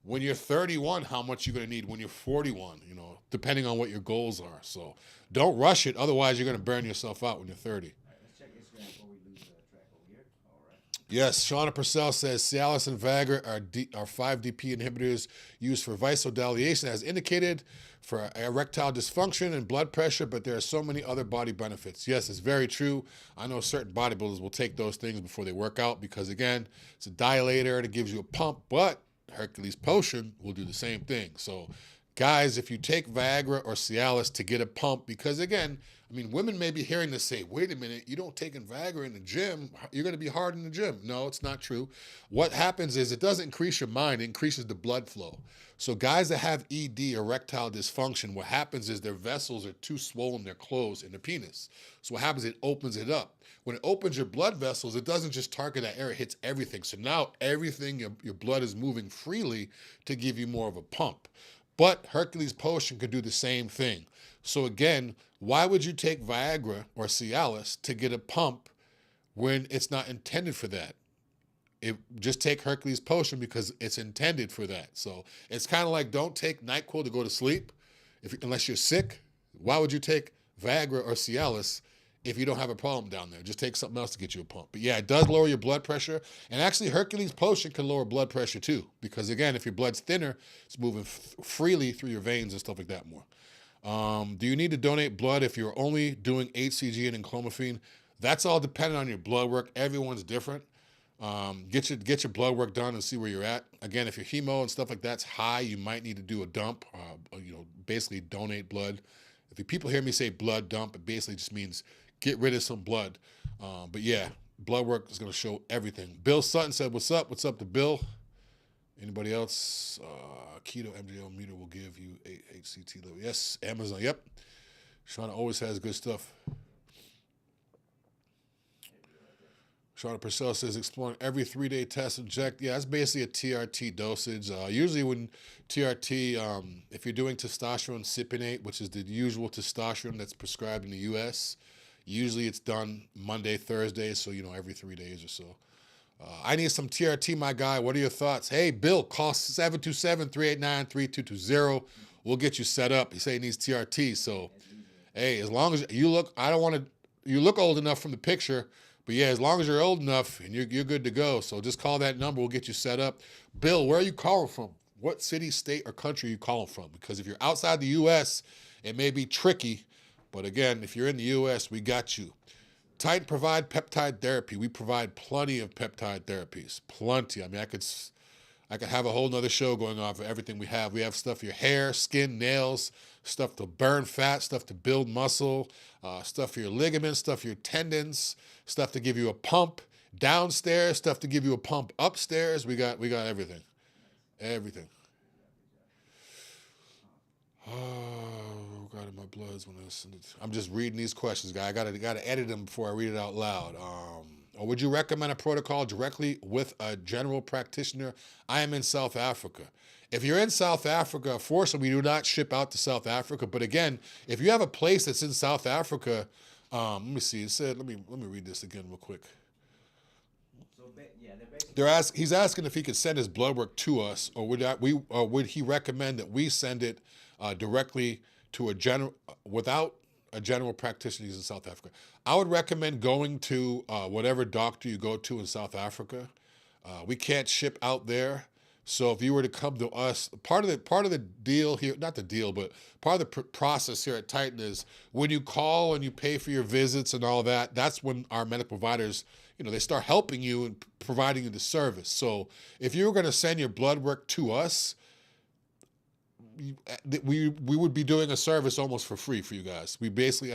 when you're 31, how much you're going to need when you're 41, you know, depending on what your goals are. So don't rush it. Otherwise, you're going to burn yourself out when you're 30. Let's check Instagram before we lose track over here. All right. Yes, Shauna Purcell says Cialis and Viagra are 5-DP inhibitors used for vasodilation as indicated for erectile dysfunction and blood pressure, but there are so many other body benefits. Yes, it's very true. I know certain bodybuilders will take those things before they work out because, again, it's a dilator and it gives you a pump, but Hercules Potion will do the same thing. So, guys, if you take Viagra or Cialis to get a pump, because, again, I mean, women may be hearing this say, wait a minute, you don't take Viagra in the gym, you're going to be hard in the gym. No, it's not true. What happens is it doesn't increase your mind, it increases the blood flow. So guys that have ED, erectile dysfunction, what happens is their vessels are too swollen, they're closed in the penis. So what happens, it opens it up. When it opens your blood vessels, it doesn't just target that area, it hits everything. So now everything, your blood is moving freely to give you more of a pump. But Hercules Potion could do the same thing. So again, why would you take Viagra or Cialis to get a pump when it's not intended for that? Just take Hercules Potion because it's intended for that. So it's kind of like, don't take NyQuil to go to sleep unless you're sick. Why would you take Viagra or Cialis if you don't have a problem down there? Just take something else to get you a pump. But yeah, it does lower your blood pressure. And actually, Hercules Potion can lower blood pressure too. Because again, if your blood's thinner, it's moving freely through your veins and stuff like that more. Do you need to donate blood if you're only doing HCG and clomiphene? That's all dependent on your blood work. Everyone's different. Get your blood work done and see where you're at. Again, if your hemo and stuff like that's high, you might need to do a dump. Basically donate blood. If people hear me say blood dump, it basically just means get rid of some blood. But yeah, blood work is going to show everything. Bill Sutton said, what's up? What's up to Bill? Anybody else? Keto MGL meter will give you 8 HCT level. Yes, Amazon. Yep. Shauna always has good stuff. Shauna Purcell says, exploring every 3-day test inject. Yeah, that's basically a TRT dosage. Usually when TRT, if you're doing testosterone cypionate, which is the usual testosterone that's prescribed in the U.S., usually it's done Monday, Thursday, so, every 3 days or so. I need some TRT, my guy. What are your thoughts? Hey, Bill, call 727-389-3220. We'll get you set up. You say he needs TRT, so, hey, as long as you look, you look old enough from the picture, but yeah, as long as you're old enough and you're good to go. So just call that number. We'll get you set up. Bill, where are you calling from? What city, state, or country are you calling from? Because if you're outside the U.S., it may be tricky. But again, if you're in the U.S., we got you. Titan provide peptide therapy. We provide plenty of peptide therapies. Plenty. I mean, I could have a whole nother show going on for everything we have. We have stuff for your hair, skin, nails, stuff to burn fat, stuff to build muscle, stuff for your ligaments, stuff for your tendons, stuff to give you a pump downstairs, stuff to give you a pump upstairs. We got everything. Everything. Oh, God in my bloods when I'm just reading these questions, guy. I gotta edit them before I read it out loud. Or would you recommend a protocol directly with a general practitioner? I am in South Africa. If you're in South Africa, unfortunately, we do not ship out to South Africa. But again, if you have a place that's in South Africa, let me see. It said, let me read this again real quick. He's asking if he could send his blood work to us, or would he recommend that we send it directly to without a general practitioner in South Africa? I would recommend going to whatever doctor you go to in South Africa. We can't ship out there, so if you were to come to us, part of the deal here, not the deal, but part of the process here at Titan is when you call and you pay for your visits and all that. That's when our medical providers, they start helping you and providing you the service. So if you were going to send your blood work to us, we would be doing a service almost for free for you guys. We basically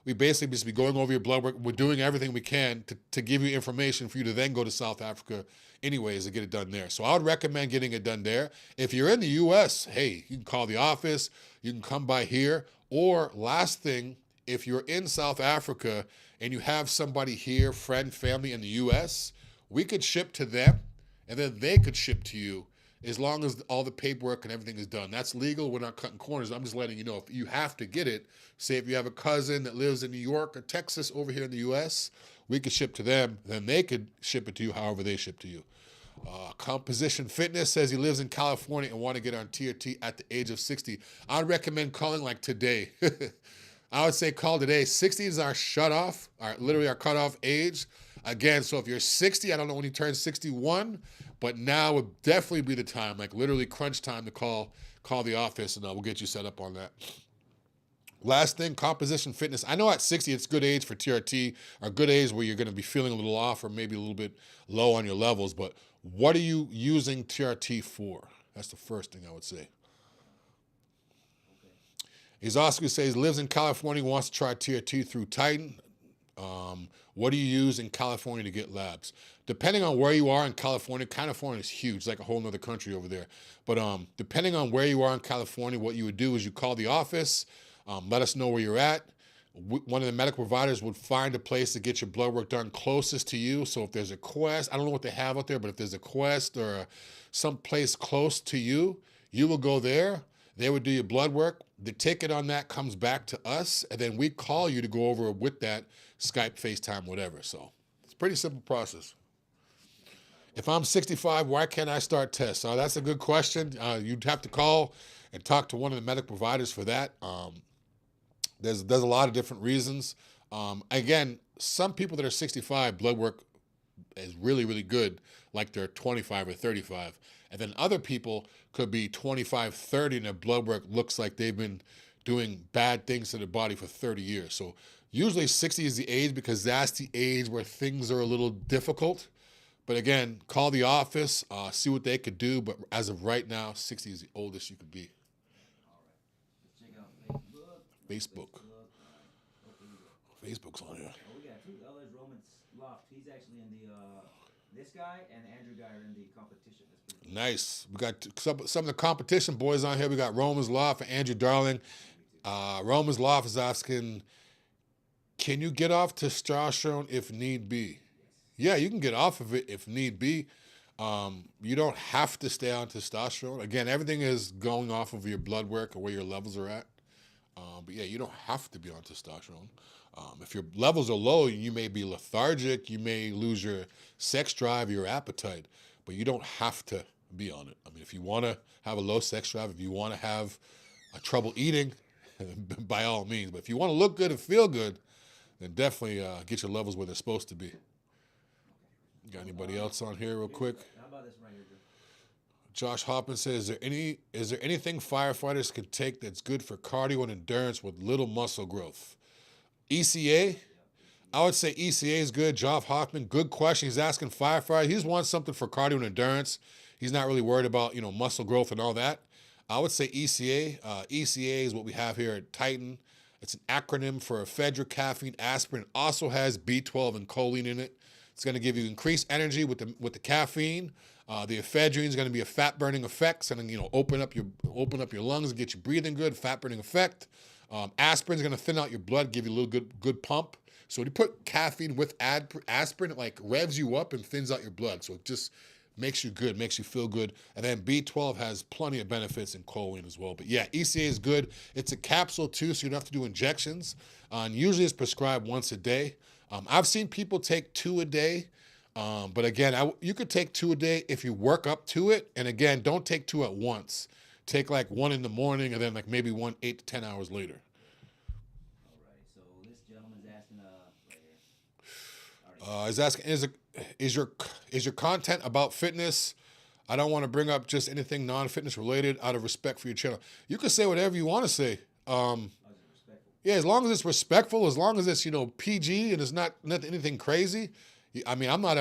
just be going over your blood work. We're doing everything we can to give you information for you to then go to South Africa anyways to get it done there. So I would recommend getting it done there. If you're in the U.S., hey, you can call the office. You can come by here. Or last thing, if you're in South Africa and you have somebody here, friend, family in the U.S., we could ship to them, and then they could ship to you as long as all the paperwork and everything is done. That's legal. We're not cutting corners. I'm just letting you know if you have to get it. Say if you have a cousin that lives in New York or Texas over here in the U.S., we could ship to them. Then they could ship it to you however they ship to you. Composition Fitness says he lives in California and want to get on TRT at the age of 60. I'd recommend calling like today. I would say call today. 60 is our shut-off, literally our cutoff age. Again, so if you're 60, I don't know when you turn 61, but now would definitely be the time, like literally crunch time to call the office, and we'll get you set up on that. Last thing, Composition Fitness. I know at 60 it's good age for TRT, or good age where you're going to be feeling a little off or maybe a little bit low on your levels, but what are you using TRT for? That's the first thing I would say. He's also going to say he lives in California, wants to try TRT through Titan. What do you use in California to get labs? Depending on where you are in California is huge, like a whole nother country over there. But depending on where you are in California, what you would do is you call the office, let us know where you're at. One of the medical providers would find a place to get your blood work done closest to you. So if there's a Quest, I don't know what they have out there, but if there's a Quest or some place close to you, you will go there. They would do your blood work. The ticket on that comes back to us, and then we call you to go over with that Skype, FaceTime, whatever. So it's a pretty simple process. If I'm 65, why can't I start tests? That's a good question. You'd have to call and talk to one of the medical providers for that. There's a lot of different reasons. Again, some people that are 65, blood work is really, really good, like they're 25 or 35. And then other people could be 25, 30, and their blood work looks like they've been doing bad things to their body for 30 years. So usually 60 is the age because that's the age where things are a little difficult. But again, call the office, see what they could do. But as of right now, 60 is the oldest you could be. Facebook. Facebook's on here. Oh, we got two others. Roman Loft. He's actually in the this guy and Andrew guy are in the competition. Nice. We got some of the competition boys on here. We got Roman's Loft and Andrew Darling. Roman's Loft is asking, can you get off testosterone if need be? Yeah, you can get off of it if need be. You don't have to stay on testosterone. Again, everything is going off of your blood work or where your levels are at. But yeah, you don't have to be on testosterone. If your levels are low, you may be lethargic, you may lose your sex drive, your appetite, but you don't have to be on it. I mean, if you want to have a low sex drive, if you want to have trouble eating, by all means. But if you want to look good and feel good, then definitely get your levels where they're supposed to be. Got anybody else on here real quick? How about this right here, Drew? Josh Hoppin says, is there anything firefighters can take that's good for cardio and endurance with little muscle growth? ECA? I would say ECA is good. Josh Hoffman, good question. He's asking firefighter. He just wants something for cardio and endurance. he's not really worried about, muscle growth and all that, I would say ECA. ECA is what we have here at Titan. It's an acronym for ephedra, caffeine, aspirin. It also has B12 and choline in it. It's going to give you increased energy with the caffeine. The ephedrine is going to be a fat burning effect. It's going to open up your lungs and get you breathing good. Fat burning effect. Aspirin is going to thin out your blood, give you a little good pump. So when you put caffeine with aspirin, it like revs you up and thins out your blood. So it just makes you good, makes you feel good. And then B12 has plenty of benefits in choline as well. But yeah, ECA is good. It's a capsule too, so you don't have to do injections. And usually it's prescribed once a day. I've seen people take 2 a day. But again, you could take 2 a day if you work up to it. And again, don't take 2 at once. Take like 1 in the morning and then like maybe 1 8 to 10 hours later. All right. So this gentleman's asking right here. He's asking, is your content about fitness? I don't want to bring up just anything non-fitness related out of respect for your channel. You can say whatever you want to say. Yeah, as long as it's respectful, as long as it's, PG and it's not anything crazy. I mean, I'm not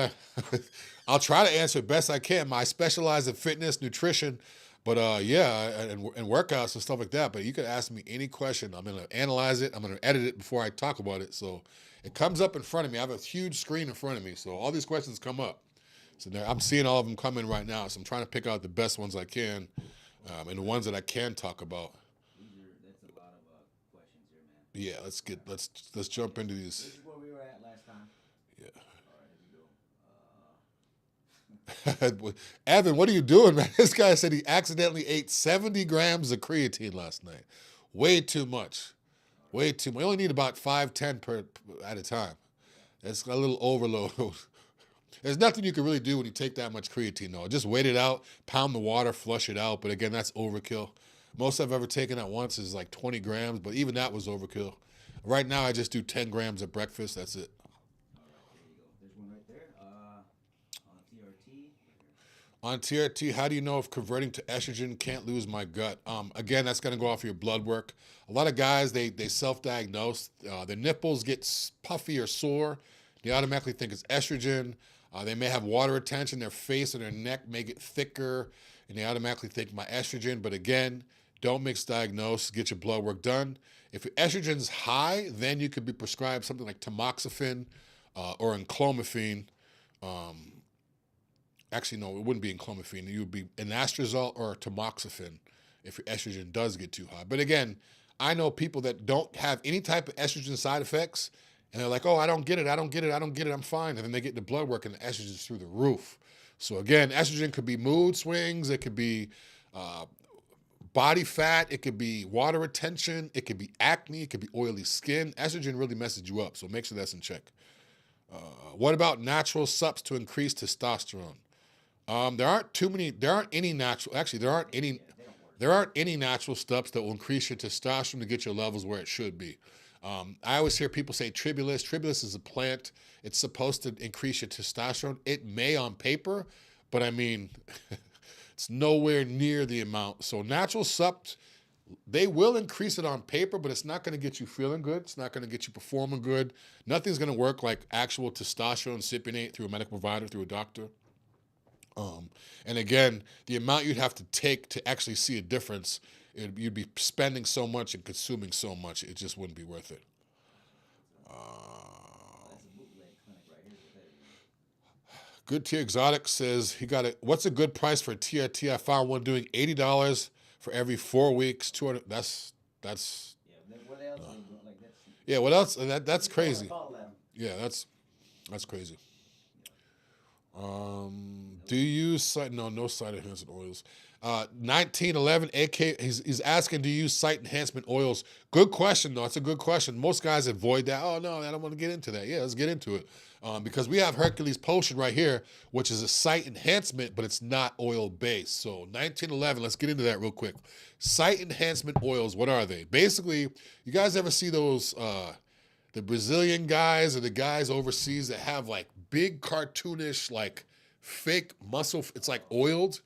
I'll try to answer it best I can. I specialize in fitness, nutrition, but yeah, and workouts and stuff like that. But you could ask me any question. I'm going to analyze it. I'm going to edit it before I talk about it. So it comes up in front of me. I have a huge screen in front of me. So all these questions come up. So I'm seeing all of them come in right now. So I'm trying to pick out the best ones I can and the ones that I can talk about. That's a lot of questions here, man. Yeah, let's jump into these. This is where we were at last time. Yeah. All right, here we go. Evan, what are you doing, man? This guy said he accidentally ate 70 grams of creatine last night. Way too much. Way too much. You only need about 5-10 at a time. That's a little overload. There's nothing you can really do when you take that much creatine, though. Just wait it out, pound the water, flush it out. But again, that's overkill. Most I've ever taken at once is like 20 grams, but even that was overkill. Right now, I just do 10 grams at breakfast. That's it. There's one right there. On TRT. On TRT, how do you know if converting to estrogen can't lose my gut? Again, that's going to go off your blood work. A lot of guys, they self-diagnose. Their nipples get puffy or sore. They automatically think it's estrogen. They may have water retention. Their face and their neck may get thicker, and they automatically think my estrogen. But again, don't misdiagnose. Get your blood work done. If your estrogen's high, then you could be prescribed something like tamoxifen or enclomiphene. Actually, no, it wouldn't be enclomiphene. It would be anastrozole or tamoxifen if your estrogen does get too high. But again, I know people that don't have any type of estrogen side effects, and they're like, oh, I don't get it, I'm fine. And then they get the blood work, and the estrogen's through the roof. So again, estrogen could be mood swings, it could be body fat, it could be water retention, it could be acne, it could be oily skin. Estrogen really messes you up, so make sure that's in check. What about natural subs to increase testosterone? There aren't any natural stuff that will increase your testosterone to get your levels where it should be. I always hear people say tribulus. Tribulus is a plant. It's supposed to increase your testosterone. It may on paper, but I mean, it's nowhere near the amount. So natural subs, they will increase it on paper, but it's not going to get you feeling good. It's not going to get you performing good. Nothing's going to work like actual testosterone cypionate through a medical provider, through a doctor. And again, the amount you'd have to take to actually see a difference, you'd be spending so much and consuming so much, it just wouldn't be worth it. Good Tier Exotic says he got it. What's a good price for a TRT? I found one doing $80 for every 4 weeks. 200. That's. Yeah. What else? That's crazy. Yeah, that's crazy. Do you use no site enhancement oils? 1911 AK, he's asking, do you use site enhancement oils? Good question, though. It's a good question. Most guys avoid that. Oh, no, I don't want to get into that. Yeah, let's get into it. Because we have Hercules Potion right here, which is a site enhancement, but it's not oil-based. So 1911, let's get into that real quick. Site enhancement oils, what are they? Basically, you guys ever see those, the Brazilian guys or the guys overseas that have like big cartoonish, like fake muscle, it's like oiled?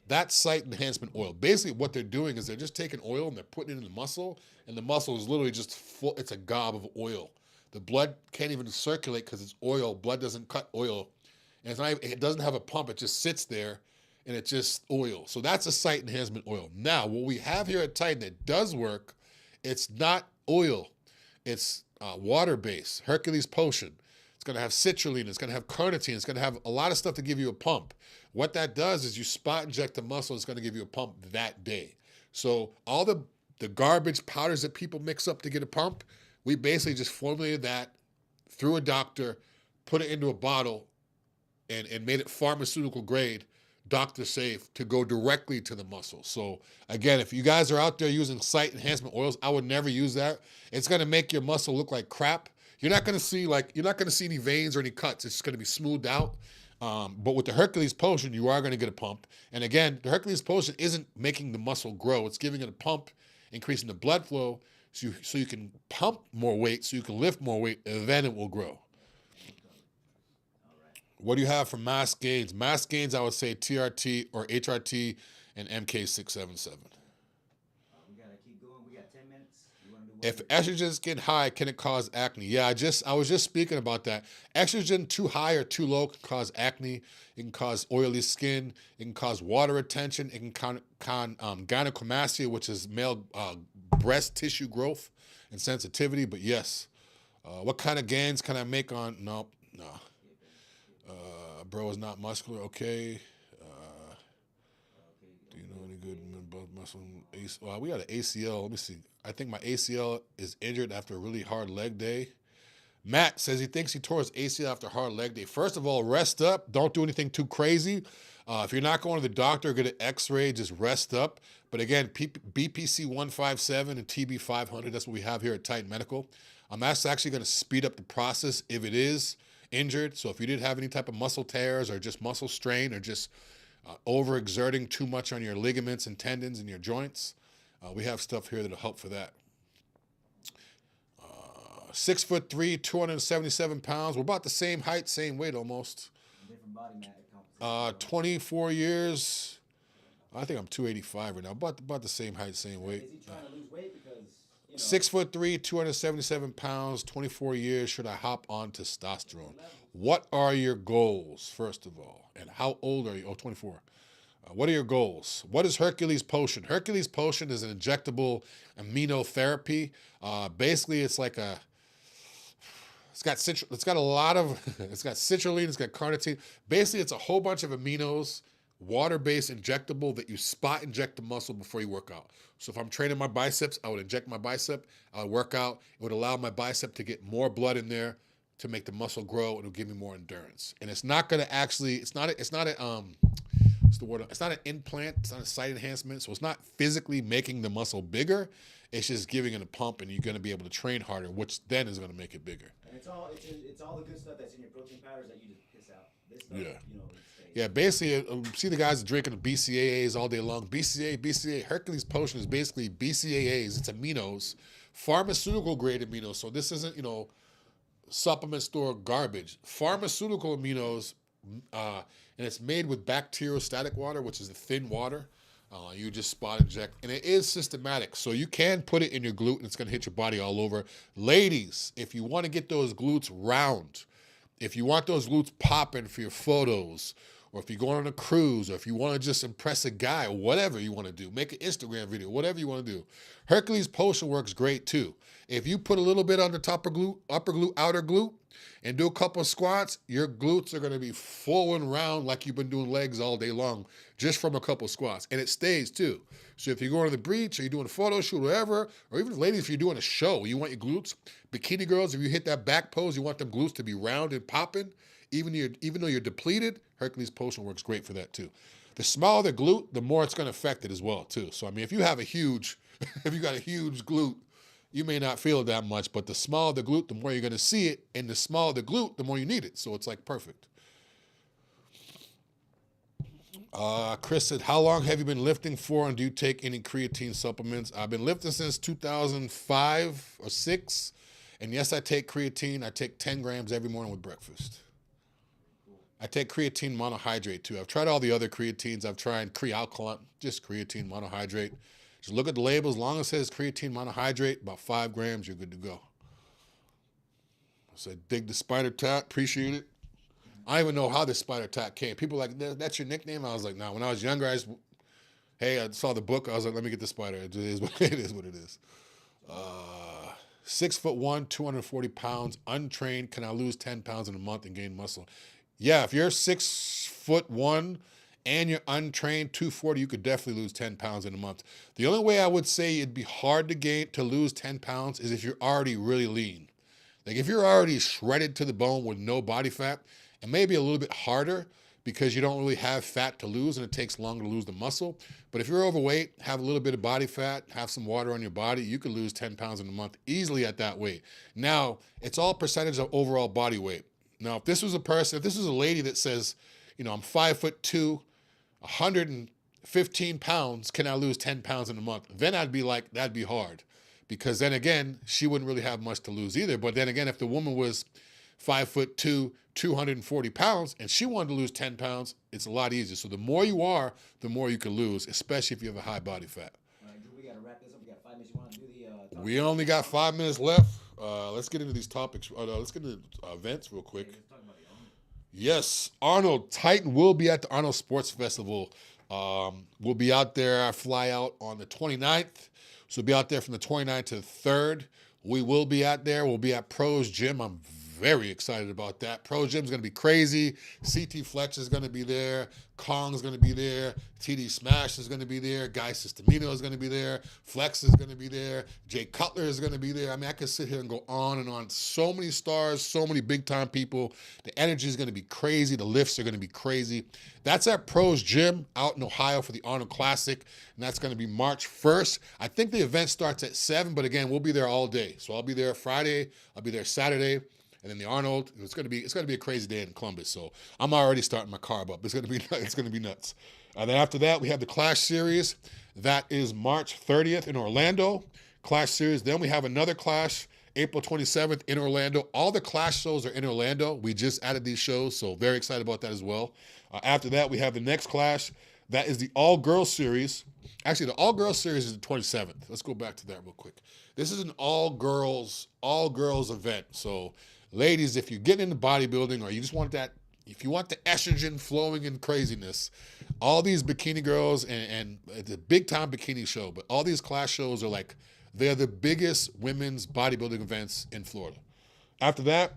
That's site enhancement oil. Basically, what they're doing is they're just taking oil and they're putting it in the muscle, and the muscle is literally just full. It's a gob of oil. The blood can't even circulate because it's oil. Blood doesn't cut oil, and it doesn't have a pump. It just sits there, and it's just oil. So that's a site enhancement oil. Now, what we have here at Titan that does work, it's not oil. It's water-based, Hercules Potion. It's going to have citrulline. It's going to have carnitine. It's going to have a lot of stuff to give you a pump. What that does is you spot inject the muscle. It's going to give you a pump that day. So all the garbage powders that people mix up to get a pump, we basically just formulated that through a doctor, put it into a bottle, and made it pharmaceutical grade, doctor safe, to go directly to the muscle. So again, if you guys are out there using site enhancement oils, I would never use that. It's going to make your muscle look like crap. You're not going to see any veins or any cuts. It's just going to be smoothed out. But with the Hercules Potion, you are going to get a pump. And again, the Hercules Potion isn't making the muscle grow. It's giving it a pump, increasing the blood flow, so you can pump more weight, so you can lift more weight, and then it will grow. What do you have for mass gains? Mass gains, I would say TRT or HRT and MK677. We got to keep going. We got 10 minutes. If estrogens get high, can it cause acne? Yeah, I was just speaking about that. Estrogen too high or too low can cause acne. It can cause oily skin. It can cause water retention. It can gynecomastia, which is male breast tissue growth and sensitivity. But yes, what kind of gains can I make on? No. Bro is not muscular. Okay. Do you know any good muscle? Well, we got an ACL. Let me see. I think my ACL is injured after a really hard leg day. Matt says he thinks he tore his ACL after a hard leg day. First of all, rest up. Don't do anything too crazy. If you're not going to the doctor, get an x-ray, just rest up. But again, BPC 157 and TB 500, that's what we have here at Titan Medical. That's actually going to speed up the process if it is injured. So if you did have any type of muscle tears or just muscle strain or just overexerting too much on your ligaments and tendons and your joints, we have stuff here that'll help for that. 6'3", 277 pounds. We're about the same height, same weight almost. Different body mass. 24 years. I think I'm 285 right now. About the same height, same weight. Is he trying to lose weight because, 6'3", 277 pounds, 24 years. Should I hop on testosterone? What are your goals, first of all? And how old are you? Oh, 24. What are your goals? What is Hercules Potion? Hercules Potion is an injectable immunotherapy. Basically, it's like it's got citrulline, it's got carnitine. Basically, it's a whole bunch of aminos, water-based injectable that you spot inject the muscle before you work out. So if I'm training my biceps, I would inject my bicep. I would work out. It would allow my bicep to get more blood in there to make the muscle grow. It'll give me more endurance. And it's not going to actually, it's not an implant. It's not a site enhancement. So it's not physically making the muscle bigger. It's just giving it a pump, and you're going to be able to train harder, which then is going to make it bigger. And it's all the good stuff that's in your protein powders that you just piss out. This stuff, yeah. Yeah, basically, see the guys drinking the BCAAs all day long. BCAA, Hercules Potion is basically BCAAs. It's aminos, pharmaceutical grade aminos. So this isn't, supplement store garbage. Pharmaceutical aminos, and it's made with bacteriostatic water, which is the thin water. You just spot inject, and it is systematic. So you can put it in your glute, and it's going to hit your body all over. Ladies, if you want to get those glutes round, if you want those glutes popping for your photos, or if you're going on a cruise, or if you want to just impress a guy, or whatever you want to do, make an Instagram video, whatever you want to do. Hercules Potion works great too. If you put a little bit on the upper glute, outer glute, and do a couple of squats, your glutes are going to be full and round like you've been doing legs all day long just from a couple of squats. And it stays too. So if you're going to the beach or you're doing a photo shoot or whatever, or even ladies, if you're doing a show, you want your glutes. Bikini girls, if you hit that back pose, you want them glutes to be round and popping. Even though you're depleted, Hercules Potion works great for that too. The smaller the glute, the more it's going to affect it as well too. So I mean, if you got a huge glute, you may not feel it that much, but the smaller the glute, the more you're going to see it, and the smaller the glute, the more you need it. So it's like perfect. Chris said, how long have you been lifting for, and do you take any creatine supplements? I've been lifting since 2005 or 6, and yes, I take creatine. I take 10 grams every morning with breakfast. I take creatine monohydrate too. I've tried all the other creatines. I've tried Crealkaline, just creatine monohydrate. Just look at the label. As long as it says creatine monohydrate, about 5 grams, you're good to go. I said, dig the spider tat. Appreciate it. I don't even know how this spider attack came. People like, that's your nickname? I was like, nah. When I was younger, I saw the book. I was like, let me get the spider. It is what it is. 6'1", 240 pounds, untrained. Can I lose 10 pounds in a month and gain muscle? Yeah, if you're 6'1" and you're untrained, 240, you could definitely lose 10 pounds in a month. The only way I would say it'd be hard to lose 10 pounds is if you're already really lean. Like if you're already shredded to the bone with no body fat, it may be a little bit harder because you don't really have fat to lose and it takes longer to lose the muscle. But if you're overweight, have a little bit of body fat, have some water on your body, you could lose 10 pounds in a month easily at that weight. Now, it's all percentage of overall body weight. Now, if this was a lady that says, I'm 5'2", 115 pounds, can I lose 10 pounds in a month? Then I'd be like, that'd be hard. Because then again, she wouldn't really have much to lose either. But then again, if the woman was 5'2", 240 pounds, and she wanted to lose 10 pounds, it's a lot easier. So the more you are, the more you can lose, especially if you have a high body fat. All right, Drew, we got to wrap this up. We got 5 minutes. You want to do the We only got 5 minutes left. Let's get into these topics. Let's get into events real quick. Let's talk about the Arnold. Yes, Arnold. Titan will be at the Arnold Sports Festival. We'll be out there. I fly out on the 29th. So we'll be out there from the 29th to the 3rd. We will be out there. We'll be at Pro's Gym. I'm very excited about that. Pro Gym's going to be crazy. CT Fletcher is going to be there. Kong's going to be there. TD Smash is going to be there. Guy Sistemino is going to be there. Flex is going to be there. Jay Cutler is going to be there. I mean, I could sit here and go on and on. So many stars, so many big-time people. The energy is going to be crazy. The lifts are going to be crazy. That's at Pro's Gym out in Ohio for the Arnold Classic, and that's going to be March 1st. I think the event starts at 7, but again, we'll be there all day. So I'll be there Friday. I'll be there Saturday. And then the Arnold, it's gonna be a crazy day in Columbus. So I'm already starting my carb up. It's gonna be nuts. And then after that, we have the Klash series. That is March 30th in Orlando. Klash series. Then we have another Klash, April 27th in Orlando. All the Klash shows are in Orlando. We just added these shows, so very excited about that as well. After that, we have the next Klash. That is the all-girls series. Actually, the all-girls series is the 27th. Let's go back to that real quick. This is an all-girls event. So ladies, if you're getting into bodybuilding or you just want that, if you want the estrogen flowing and craziness, all these bikini girls and it's a big time bikini show, but all these Klash shows are like, they're the biggest women's bodybuilding events in Florida. After that,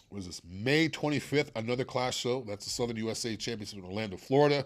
what is this? May 25th, another Klash show. That's the Southern USA Championship in Orlando, Florida.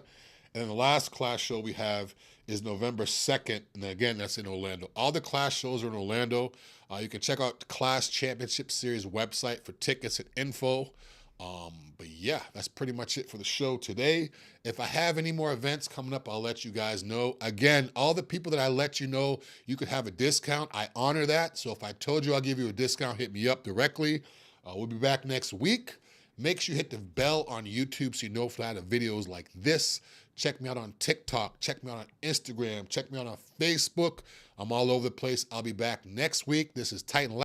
And then the last Klash show we have is November 2nd. And again, that's in Orlando. All the Klash shows are in Orlando. You can check out the Klash Championship Series website for tickets and info. But yeah, that's pretty much it for the show today. If I have any more events coming up, I'll let you guys know. Again, all the people that I let you know, you could have a discount. I honor that. So if I told you I'll give you a discount, hit me up directly. We'll be back next week. Make sure you hit the bell on YouTube so you know if I have videos like this. Check me out on TikTok. Check me out on Instagram. Check me out on Facebook. I'm all over the place. I'll be back next week. This is Titan